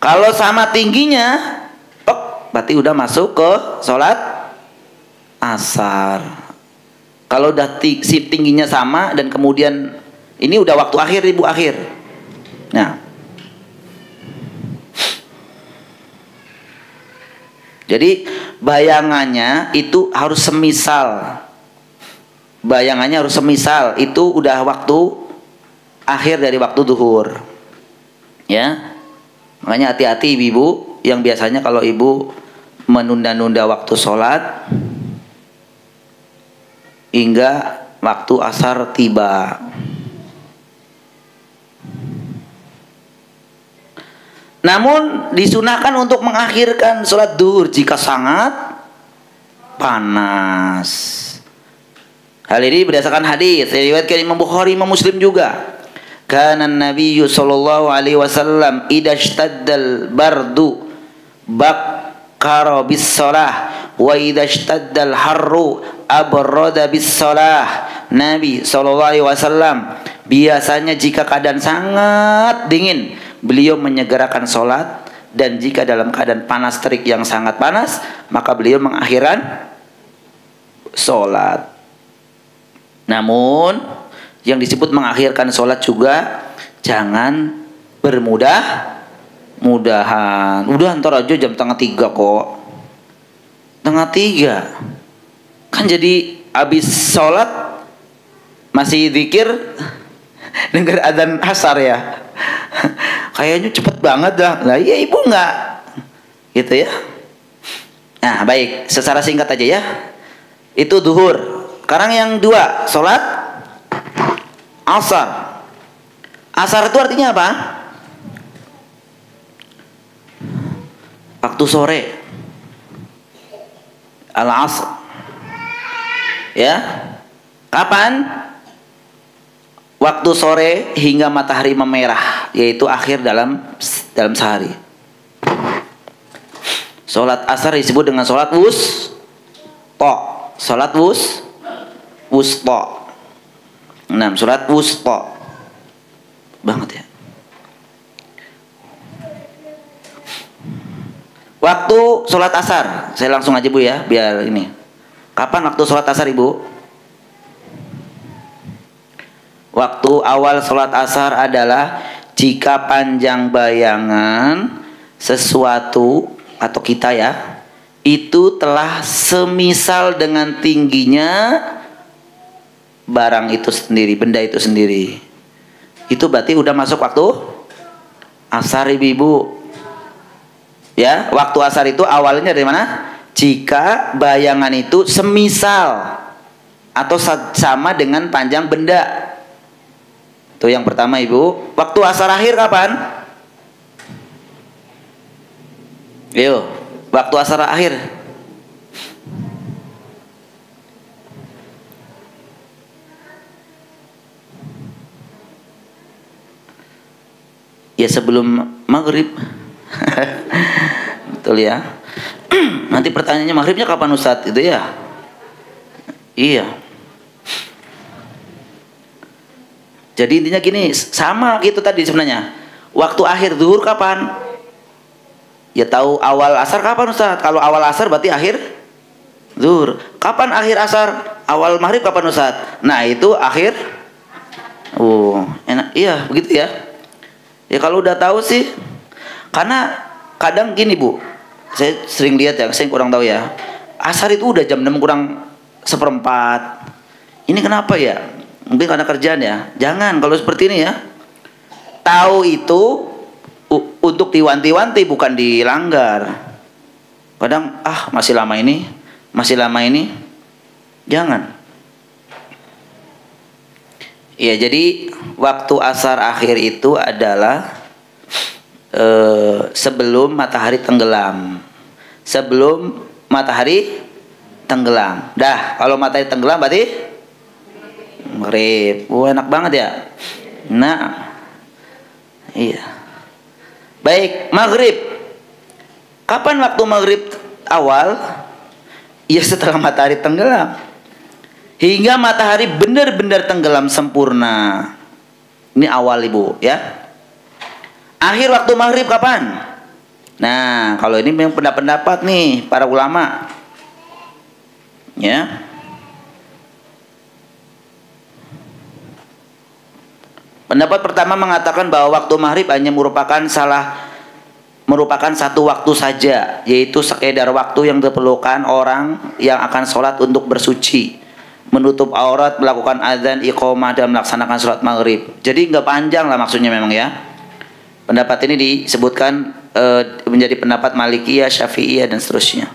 Kalau sama tingginya, berarti udah masuk ke sholat asar. Kalau udah tingginya sama dan kemudian ini udah waktu akhir Ibu, akhir. Nah, jadi bayangannya itu harus semisal. Bayangannya harus semisal. Itu udah waktu akhir dari waktu duhur. Ya. Makanya hati-hati Ibu yang biasanya kalau Ibu menunda-nunda waktu sholat hingga waktu asar tiba. Namun disunahkan untuk mengakhirkan sholat duhur jika sangat panas. Hal ini berdasarkan hadis riwayat Imam Bukhari, Imam Muslim juga. Kana Nabi sallallahu alaihi wasallam idza ishtaddal bardu bakkara bis shalah wa idza ishtaddal harru abrada bis shalah. Nabi sallallahu alaihi wasallam biasanya jika keadaan sangat dingin, beliau menyegerakan sholat, dan jika dalam keadaan panas terik yang sangat panas, maka beliau mengakhirkan sholat. Namun yang disebut mengakhirkan sholat juga jangan bermudah-mudahan. Udah ntar aja jam 2:30 kok. 2:30 kan jadi habis sholat masih zikir dengar adzan asar ya. Kayaknya cepet banget dah. Lah iya Ibu enggak gitu ya. Nah baik, secara singkat aja ya. Itu duhur. Sekarang yang dua, sholat asar. Asar itu artinya apa? Waktu sore. Al-asr. Ya. Kapan? Waktu sore hingga matahari memerah, yaitu akhir dalam sehari. Sholat asar disebut dengan sholat wusta. Sholat wusta. Sholat wusta. Banget ya. Waktu sholat asar, saya langsung aja Bu ya, biar ini. Kapan waktu sholat asar Ibu? Waktu awal sholat asar adalah jika panjang bayangan sesuatu atau kita ya, itu telah semisal dengan tingginya barang itu sendiri, benda itu sendiri. Itu berarti udah masuk waktu asar Ibu. Ya, waktu asar itu awalnya dari mana? Jika bayangan itu semisal atau sama dengan panjang benda. Itu yang pertama Ibu. Waktu asar akhir kapan? Yo, waktu asar akhir. Ya sebelum maghrib. Betul ya. Nanti pertanyaannya maghribnya kapan Ustadz itu ya? Iya. Jadi intinya gini, sama gitu tadi sebenarnya. Waktu akhir zuhur kapan? Ya tahu awal asar kapan Ustadz? Kalau awal asar berarti akhir zuhur. Kapan akhir asar? Awal maghrib kapan Ustadz? Nah itu akhir. Oh enak, iya begitu ya. Ya kalau udah tahu sih, karena kadang gini Bu, saya sering lihat ya, saya kurang tahu ya. Asar itu udah jam 6 kurang seperempat. Ini kenapa ya? Mungkin karena kerjaan ya. Jangan kalau seperti ini ya. Tahu itu untuk diwanti-wanti bukan dilanggar. Kadang masih lama ini, masih lama ini. Jangan. Ya jadi waktu asar akhir itu adalah sebelum matahari tenggelam. Sebelum matahari tenggelam. Dah, kalau matahari tenggelam berarti maghrib. Enak banget ya. Nah, iya. Baik, maghrib. Kapan waktu maghrib awal? Ya setelah matahari tenggelam. Hingga matahari benar-benar tenggelam sempurna. Ini awal Ibu ya. Akhir waktu maghrib kapan? Nah, kalau ini memang pendapat nih para ulama. Ya. Pendapat pertama mengatakan bahwa waktu maghrib hanya merupakan satu waktu saja, yaitu sekedar waktu yang diperlukan orang yang akan sholat untuk bersuci, menutup aurat, melakukan azan, iqamah, dan melaksanakan sholat maghrib. Jadi nggak panjang lah maksudnya memang ya. Pendapat ini disebutkan menjadi pendapat Malikiyah, Syafi'iyah, dan seterusnya.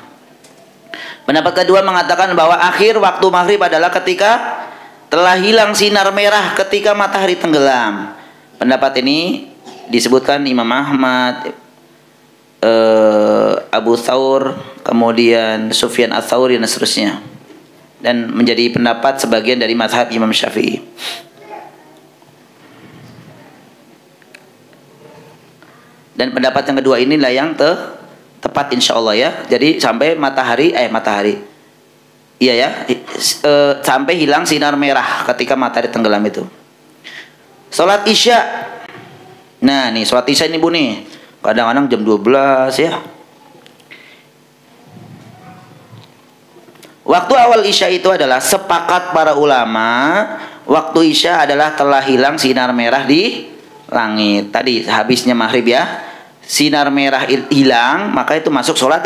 Pendapat kedua mengatakan bahwa akhir waktu maghrib adalah ketika telah hilang sinar merah ketika matahari tenggelam. Pendapat ini disebutkan Imam Ahmad, Abu Thawr, kemudian Sufyan Ats-Tsauri, dan seterusnya. Dan menjadi pendapat sebagian dari mazhab Imam Syafi'i. Dan pendapat yang kedua inilah yang tepat insya Allah ya. Jadi sampai matahari. Iya ya. Sampai hilang sinar merah ketika matahari tenggelam itu. Sholat Isya. Nah nih sholat Isya ini Bu nih. Kadang-kadang jam 12 ya. Waktu awal Isya itu adalah sepakat para ulama. Waktu Isya adalah telah hilang sinar merah di langit. Tadi habisnya maghrib ya. Sinar merah hilang, maka itu masuk sholat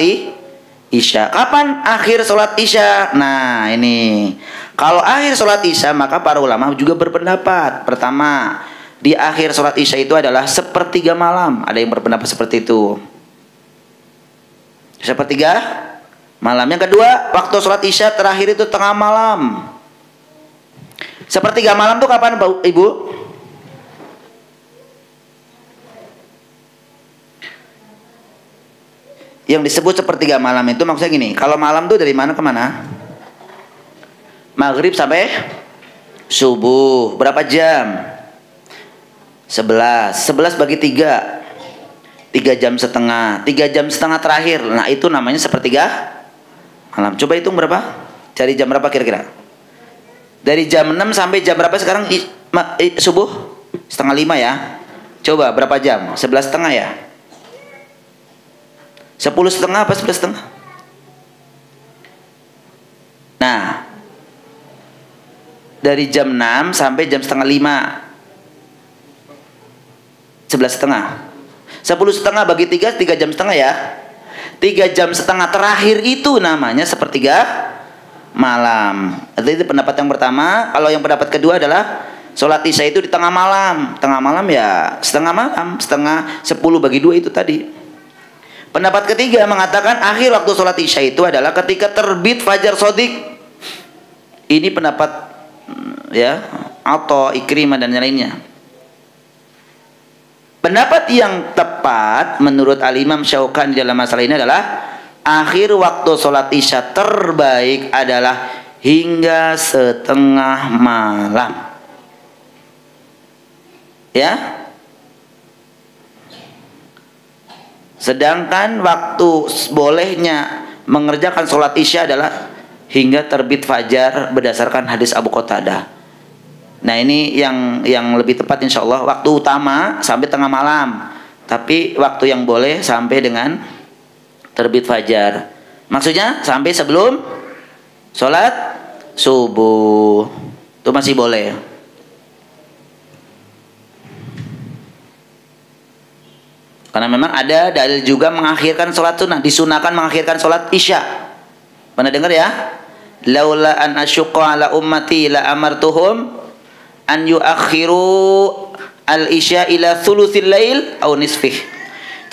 Isya. Kapan akhir sholat Isya? Nah ini. Kalau akhir sholat Isya, maka para ulama juga berpendapat. Pertama, di akhir sholat Isya itu adalah sepertiga malam. Ada yang berpendapat seperti itu. Sepertiga malam. Yang kedua, waktu sholat Isya terakhir itu tengah malam. Sepertiga malam itu kapan Ibu? Yang disebut sepertiga malam itu maksudnya gini. Kalau malam itu dari mana ke mana? Maghrib sampai subuh. Berapa jam? 11 bagi 3 jam setengah. 3 jam setengah terakhir. Nah itu namanya sepertiga malam. Coba hitung berapa? Cari jam berapa kira-kira? Dari jam 6 sampai jam berapa sekarang subuh? 4:30 ya. Coba berapa jam? 11:30 ya? 10:30 apa 11:30? Nah, dari jam 6 sampai jam 4:30. 11:30. 10:30 bagi 3 jam setengah ya. 3 jam setengah terakhir itu namanya sepertiga malam. Itu pendapat yang pertama. Kalau yang pendapat kedua adalah sholat Isya itu di tengah malam. Tengah malam ya setengah malam, 9:30 bagi 2 itu tadi. Pendapat ketiga mengatakan akhir waktu sholat Isya itu adalah ketika terbit fajar shodiq. Ini pendapat ya Atha, Ikrimah, dan lainnya. Pendapat yang tepat menurut Al-Imam Syaukani dalam masalah ini adalah akhir waktu sholat isya terbaik adalah hingga setengah malam. Ya. Sedangkan waktu bolehnya mengerjakan sholat isya adalah hingga terbit fajar berdasarkan hadis Abu Qatadah. Nah ini yang lebih tepat insya Allah. Waktu utama sampai tengah malam, tapi waktu yang boleh sampai dengan terbit fajar. Maksudnya sampai sebelum sholat subuh itu masih boleh. Karena memang ada dalil juga mengakhirkan sholat sunnah, disunahkan mengakhirkan sholat isya. Pernah dengar ya? Laula an asyqa ala ummati la amartuhum an yuakhiru al-isya ila thuluthil lail au nisfih.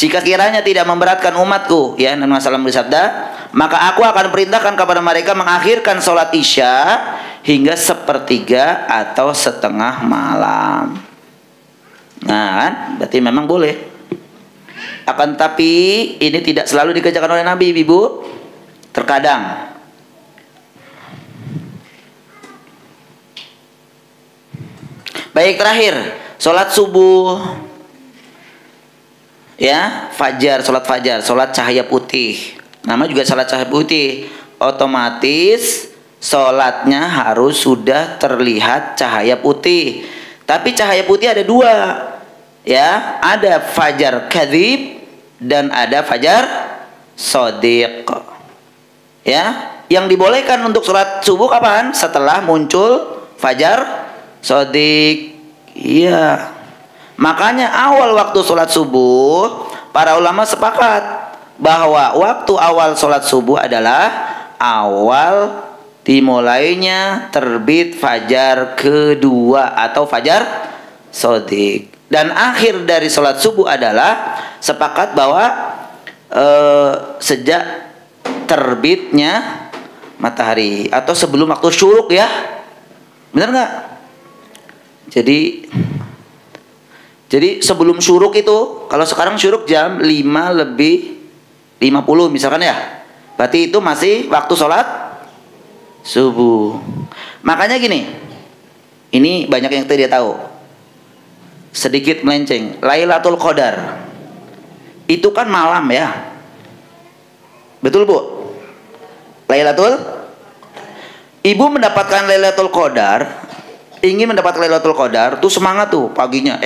Jika kiranya tidak memberatkan umatku, ya Nabi sallallahu bersabda, maka aku akan perintahkan kepada mereka mengakhirkan sholat isya hingga sepertiga atau setengah malam. Nah kan, berarti memang boleh. Akan tapi ini tidak selalu dikerjakan oleh Nabi, Ibu. Terkadang. Baik, terakhir sholat subuh, ya fajar, sholat cahaya putih. Nama juga sholat cahaya putih. Otomatis sholatnya harus sudah terlihat cahaya putih. Tapi cahaya putih ada dua, ya ada fajar kadzib dan ada fajar shodiq. Ya, yang dibolehkan untuk sholat subuh kapan? Setelah muncul fajar shodiq. Iya. Makanya awal waktu sholat subuh, para ulama sepakat bahwa waktu awal sholat subuh adalah awal dimulainya terbit fajar kedua atau fajar shodiq. Dan akhir dari sholat subuh adalah sepakat bahwa sejak terbitnya matahari atau sebelum waktu syuruk, ya. Benar nggak? Jadi sebelum syuruk itu, kalau sekarang syuruk jam 5:50 misalkan ya, berarti itu masih waktu sholat subuh. Makanya gini, ini banyak yang tidak tahu, sedikit melenceng. Lailatul Qadar itu kan malam ya, betul Bu? Ibu mendapatkan Lailatul Qadar, ingin mendapatkan Lailatul Qadar tuh semangat tuh paginya,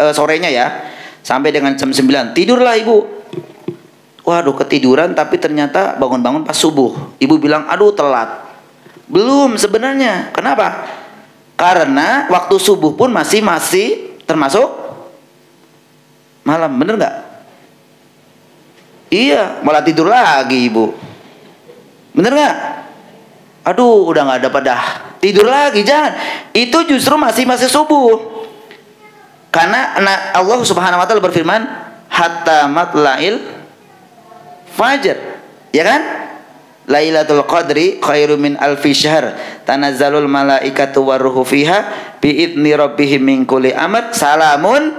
sorenya ya, sampai dengan jam 9 tidurlah ibu. Waduh, ketiduran tapi ternyata bangun-bangun pas subuh. Ibu bilang, aduh telat. Belum sebenarnya. Kenapa? Karena waktu subuh pun masih termasuk malam. Bener nggak? Iya, malah tidur lagi ibu. Bener nggak? Aduh, udah nggak ada pada tidur lagi, jangan. Itu justru masih subuh. Karena Allah Subhanahu wa taala berfirman, hatta matla'il fajar. Ya kan? Lailatul Qadri khairum min alfi syahr. Tanazzalul malaikatu waruhu fiha biidzni rabbihim min kulli amr. Salamun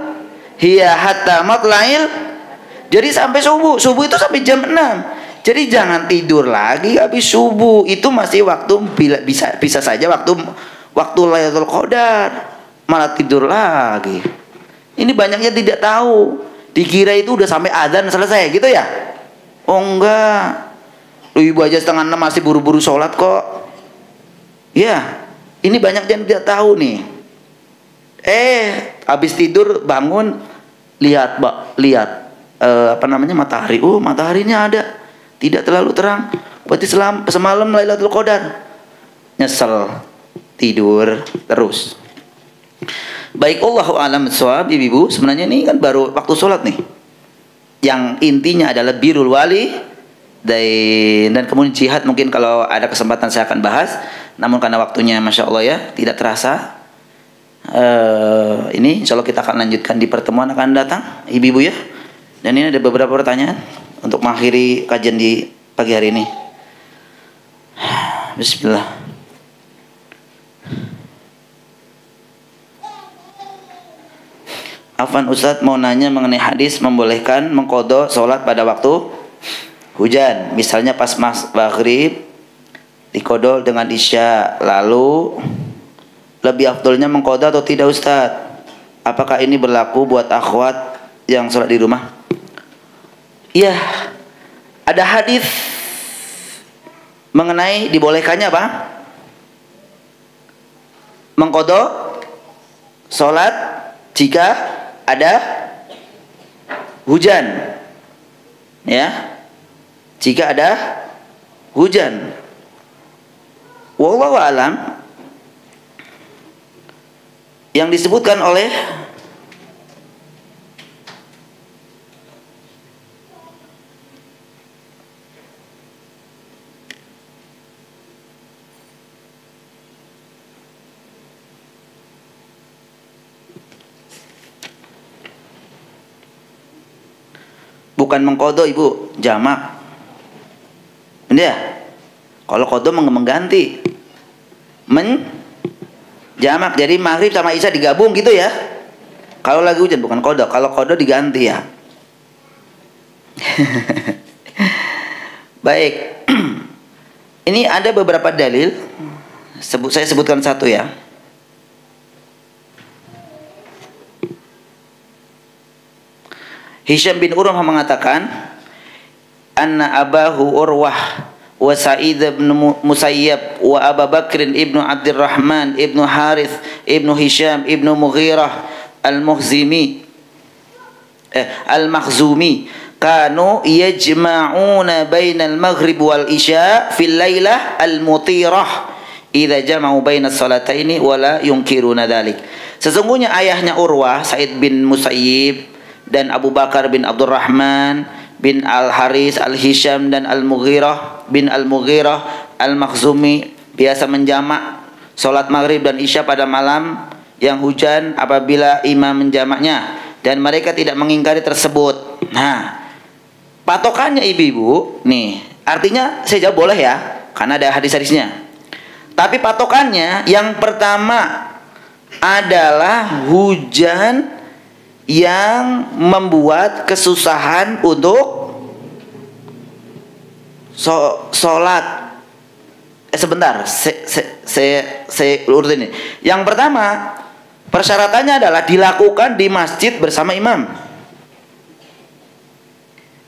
hiya hatta matla'il. Jadi sampai subuh. Subuh itu sampai jam 6. Jadi jangan tidur lagi habis subuh. Itu masih waktu, bisa saja waktu Lailatul Qadar, malah tidur lagi. Ini banyaknya tidak tahu. Dikira itu udah sampai azan selesai gitu ya. Oh enggak. Ibu aja 5:30 masih buru-buru sholat kok. Ya, ini banyak yang tidak tahu nih. Habis tidur bangun, lihat matahari. Oh, mataharinya ada. Tidak terlalu terang. Berarti semalam Lailatul Qadar. Nyesel, tidur terus. Baik, Allahu a'lam bishawab. Ibu, sebenarnya ini kan baru waktu sholat nih. Yang intinya adalah birrul wali dan kemudian jihad. Mungkin kalau ada kesempatan saya akan bahas. Namun karena waktunya Masya Allah ya, tidak terasa. Ini insya Allah kita akan lanjutkan di pertemuan akan datang, ibu-ibu ya. Dan ini ada beberapa pertanyaan untuk mengakhiri kajian di pagi hari ini. Bismillah. Afwan Ustadz, mau nanya mengenai hadis membolehkan mengqadha sholat pada waktu hujan. Misalnya pas maghrib diqadha dengan isya, lalu lebih afdolnya mengqadha atau tidak Ustadz? Apakah ini berlaku buat akhwat yang sholat di rumah? Iya, ada hadis mengenai dibolehkannya apa? Mengqadha sholat jika ada hujan, ya, jika ada hujan. Wallahu alam, yang disebutkan oleh bukan mengqadha Ibu, jamak. Ini ya. Kalau qadha mengganti. Jamak. Jadi maghrib sama isya digabung gitu ya. Kalau lagi hujan bukan qadha, kalau qadha diganti ya. Baik. Ini ada beberapa dalil. Saya sebutkan satu ya. Hisham bin Urwah mengatakan, anna abahu Urwah wa Sa'id bin Musayyab wa Abu Bakr ibnu Abdurrahman ibnu Harith ibnu Hisham ibnu Mughirah al-Mukhzumi al-Makhzumi kanu yajma'una bainal maghrib wal isya fil lailah al-mutirah idza jama'u bainas salataini wa la yunkiruna dzalik. Sesungguhnya ayahnya Urwah, Sa'id bin Musayyib, dan Abu Bakar bin Abdurrahman bin Al-Haris Al-Hisham dan Al-Mughirah bin Al-Mughirah Al-Makhzumi biasa menjamak sholat maghrib dan isya pada malam yang hujan apabila imam menjamaknya, dan mereka tidak mengingkari tersebut. Nah, patokannya ibu-ibu nih, artinya saya jawab boleh ya, karena ada hadis-hadisnya. Tapi patokannya yang pertama adalah hujan yang membuat kesusahan untuk sholat. Sebentar, saya urutin ini. Yang pertama, persyaratannya adalah dilakukan di masjid bersama imam.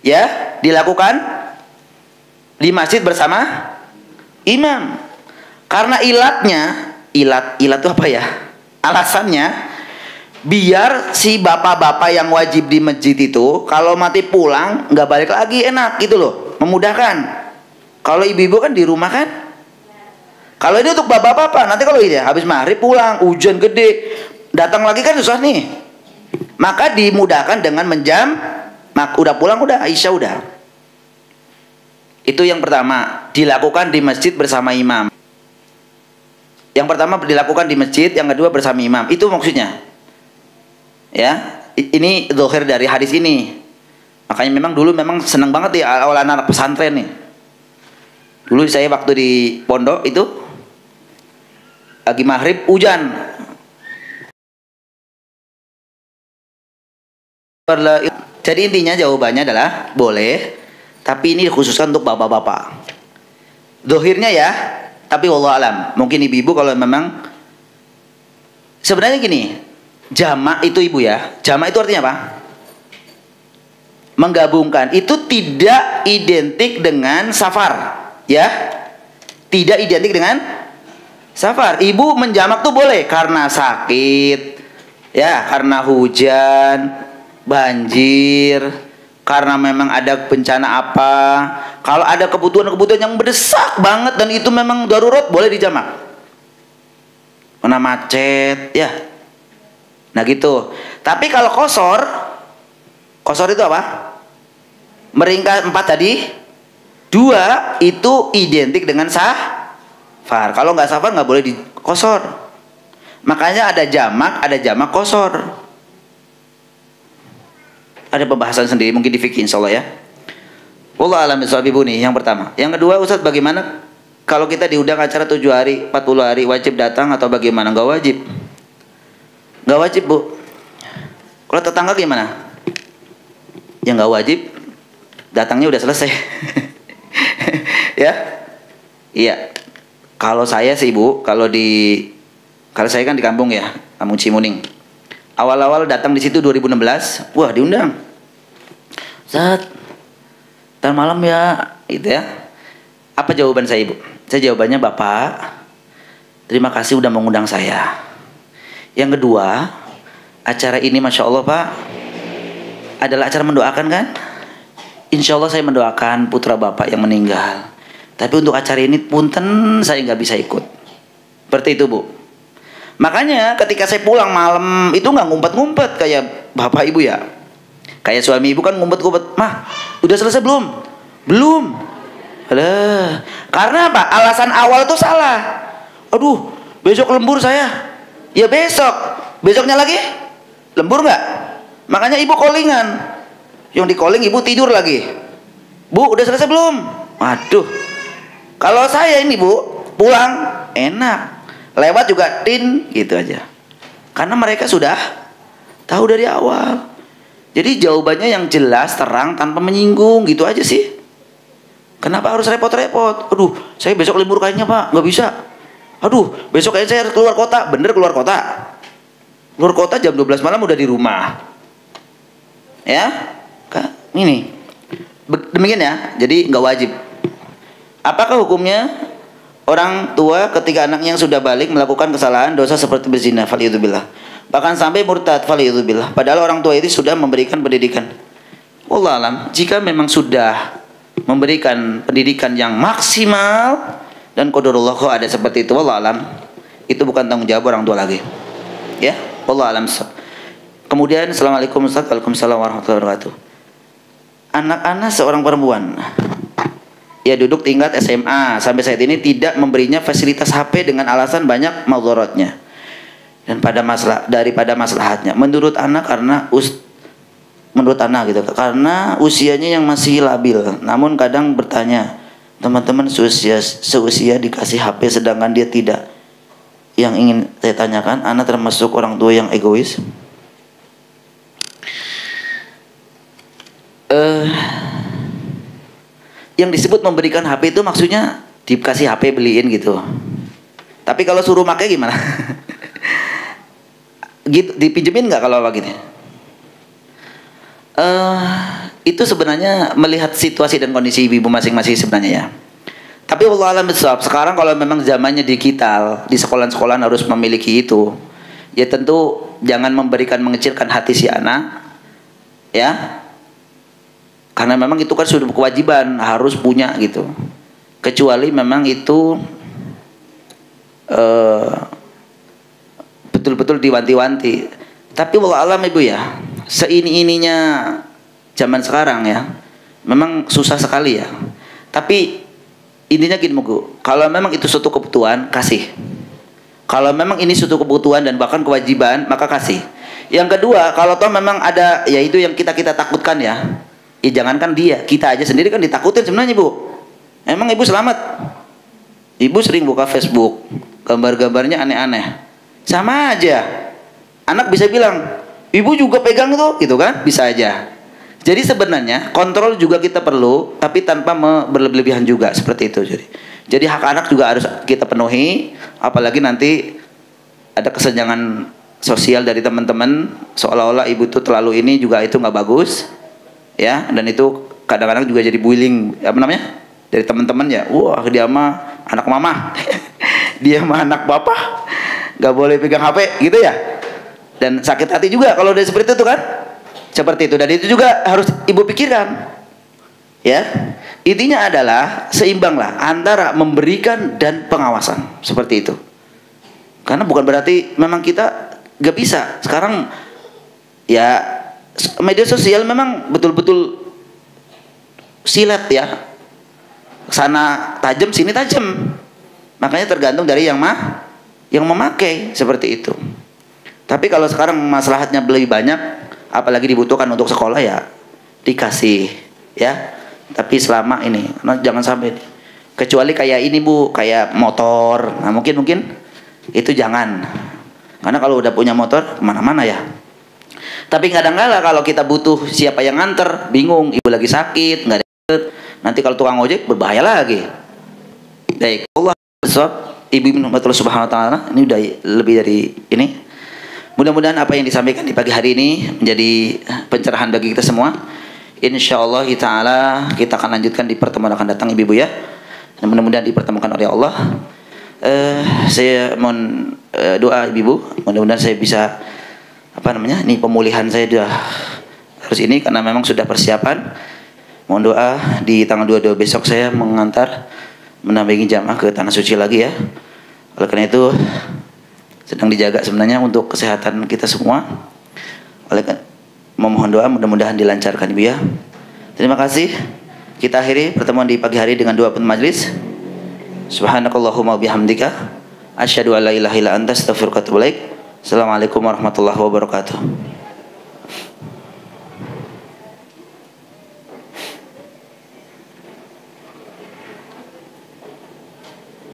Ya, dilakukan di masjid bersama imam. Karena ilat itu apa ya? Alasannya biar si bapak-bapak yang wajib di masjid itu kalau mati pulang nggak balik lagi, enak gitu loh, memudahkan. Kalau ibu-ibu kan di rumah kan. Kalau ini untuk bapak-bapak, nanti kalau ini habis maghrib pulang, hujan gede, datang lagi kan susah nih. Maka dimudahkan dengan udah pulang udah Aisyah udah. Itu yang pertama, dilakukan di masjid bersama imam. Yang pertama dilakukan di masjid, yang kedua bersama imam. Itu maksudnya. Ya, ini zahir dari hadis ini. Makanya memang dulu memang senang banget ya awal anak pesantren nih. Dulu saya waktu di pondok itu lagi maghrib hujan. Jadi intinya jawabannya adalah boleh, tapi ini dikhususkan untuk bapak-bapak. Zahirnya ya, tapi wallahu alam. Mungkin ibu-ibu kalau memang sebenarnya gini. Jamak itu ibu ya, jamak itu artinya apa? Menggabungkan. Itu tidak identik dengan safar, ya. Tidak identik dengan safar. Ibu menjamak tuh boleh karena sakit, ya, karena hujan, banjir, karena memang ada bencana apa. Kalau ada kebutuhan-kebutuhan yang mendesak banget dan itu memang darurat, boleh dijamak. Karena macet, ya. Nah gitu. Tapi kalau kosor itu apa? Meringkas 4 tadi, 2 itu identik dengan safar. Kalau nggak safar nggak boleh dikosor. Makanya ada jamak kosor. Ada pembahasan sendiri mungkin di fikih insyaallah ya. Wallahu a'lam bishawab ibu nih yang pertama. Yang kedua, Ustaz, bagaimana kalau kita diundang acara 7 hari, 40 hari wajib datang atau bagaimana? Nggak wajib. Nggak wajib, Bu. Kalau tetangga gimana? Ya nggak wajib, datangnya udah selesai. Ya, iya. Kalau saya sih Bu, kalau saya kan di kampung ya, kampung Cimuning. Awal-awal datang di situ 2016, wah diundang. Saat ntar malam ya, gitu ya. Apa jawaban saya Ibu? Saya jawabannya, Bapak, terima kasih udah mengundang saya. Yang kedua, acara ini Masya Allah Pak, adalah acara mendoakan kan? Insya Allah saya mendoakan putra Bapak yang meninggal. Tapi untuk acara ini punten saya nggak bisa ikut. Seperti itu Bu. Makanya ketika saya pulang malam itu nggak ngumpet-ngumpet kayak Bapak Ibu ya. Kayak suami Ibu kan ngumpet-ngumpet. Mah, udah selesai belum? Belum. Alah. Karena apa? Alasan awal itu salah. Aduh, besok lembur saya. Ya besok. Besoknya lagi lembur nggak? Makanya Ibu callingan. Yang di calling Ibu tidur lagi. Bu, udah selesai belum? Waduh. Kalau saya ini Bu, pulang enak. Lewat juga tin gitu aja. Karena mereka sudah tahu dari awal. Jadi jawabannya yang jelas, terang, tanpa menyinggung gitu aja sih. Kenapa harus repot-repot? Aduh, saya besok libur kayaknya Pak, nggak bisa. Aduh, besok kayaknya saya harus keluar kota. Bener keluar kota. Keluar kota jam 12 malam udah di rumah. Ya, ini. Demikian ya, jadi nggak wajib. Apakah hukumnya orang tua ketika anaknya yang sudah balik melakukan kesalahan dosa seperti berzina, faliyadzubillah, bahkan sampai murtad, faliyadzubillah, padahal orang tua itu sudah memberikan pendidikan? Wallahu alam, jika memang sudah memberikan pendidikan yang maksimal dan qadarullah kok ada seperti itu, wallahu alam, itu bukan tanggung jawab orang tua lagi. Ya, wallahu alam. Kemudian assalamualaikum Ustaz. Waalaikumsalam warahmatullahi wabarakatuh. Anak-anak seorang perempuan ya duduk tingkat SMA sampai saat ini tidak memberinya fasilitas HP dengan alasan banyak madaratnya dan daripada maslahatnya. Menurut anak gitu, karena usianya yang masih labil. Namun kadang bertanya, teman-teman seusia dikasih HP sedangkan dia tidak. Yang ingin saya tanyakan, anak termasuk orang tua yang egois? Yang disebut memberikan HP itu maksudnya dikasih HP beliin gitu. Tapi kalau suruh pakai gimana? Gitu, dipinjemin nggak kalau begitu? Itu sebenarnya melihat situasi dan kondisi ibu masing-masing sebenarnya ya. Tapi Allah alam bisawab, sekarang kalau memang zamannya digital, di sekolah-sekolah harus memiliki itu. Ya tentu jangan mengecilkan hati si anak, ya. Karena memang itu kan sudah kewajiban, harus punya gitu. Kecuali memang itu betul-betul diwanti-wanti. Tapi wallah alam Ibu ya, seini-ininya zaman sekarang ya, memang susah sekali ya. Tapi intinya gini Bu, kalau memang itu suatu kebutuhan, kasih. Kalau memang ini suatu kebutuhan dan bahkan kewajiban, maka kasih. Yang kedua, kalau toh memang ada, ya itu yang kita takutkan ya. Ya jangankan dia, kita aja sendiri kan ditakutin sebenarnya Bu. Emang Ibu selamat? Ibu sering buka Facebook, gambar-gambarnya aneh-aneh. Sama aja. Anak bisa bilang, Ibu juga pegang itu, gitu kan? Bisa aja. Jadi sebenarnya kontrol juga kita perlu, tapi tanpa berlebihan juga seperti itu. Jadi hak anak juga harus kita penuhi, apalagi nanti ada kesenjangan sosial dari teman-teman, seolah-olah ibu tuh terlalu ini juga itu nggak bagus. Ya, dan itu kadang-kadang juga jadi bullying, apa namanya, dari teman-teman ya. Wah, dia mah anak mama, dia mah anak bapak, nggak boleh pegang HP, gitu ya. Dan sakit hati juga kalau udah seperti itu kan, seperti itu. Dan itu juga harus ibu pikirkan, ya. Intinya adalah seimbanglah antara memberikan dan pengawasan, seperti itu. Karena bukan berarti memang kita nggak bisa. Sekarang ya media sosial memang betul-betul silet ya, sana tajam sini tajam, makanya tergantung dari yang memakai seperti itu. Tapi kalau sekarang maslahatnya lebih banyak, apalagi dibutuhkan untuk sekolah ya dikasih ya. Tapi selama ini jangan sampai, kecuali kayak ini Bu, kayak motor, nah mungkin itu jangan, karena kalau udah punya motor kemana-mana ya. Tapi kadang-kala kalau kita butuh siapa yang nganter, bingung, ibu lagi sakit, nggak ada, nanti kalau tukang ojek berbahaya lagi. Baik, Allah besok, ibu minummatullah subhanahu wa ta'ala, ini udah lebih dari ini. Mudah-mudahan apa yang disampaikan di pagi hari ini menjadi pencerahan bagi kita semua. Insyaallah ta'ala kita akan lanjutkan di pertemuan akan datang ibu-ibu ya. Dan mudah-mudahan dipertemukan oleh Allah. Saya mohon doa ibu-ibu, mudah-mudahan saya bisa ini pemulihan saya sudah harus ini karena memang sudah persiapan. Mohon doa di tanggal 22 besok saya mengantar menambahi jamaah ke tanah suci lagi ya. Oleh karena itu sedang dijaga sebenarnya untuk kesehatan kita semua. Oleh karena memohon doa mudah-mudahan dilancarkan ibu ya. Terima kasih. Kita akhiri pertemuan di pagi hari dengan doa penutup majlis. Subhanakallahumma bihamdika asyhadu an la ilaha illa anta astaghfiruka wa atubu ilaik. Assalamualaikum warahmatullahi wabarakatuh.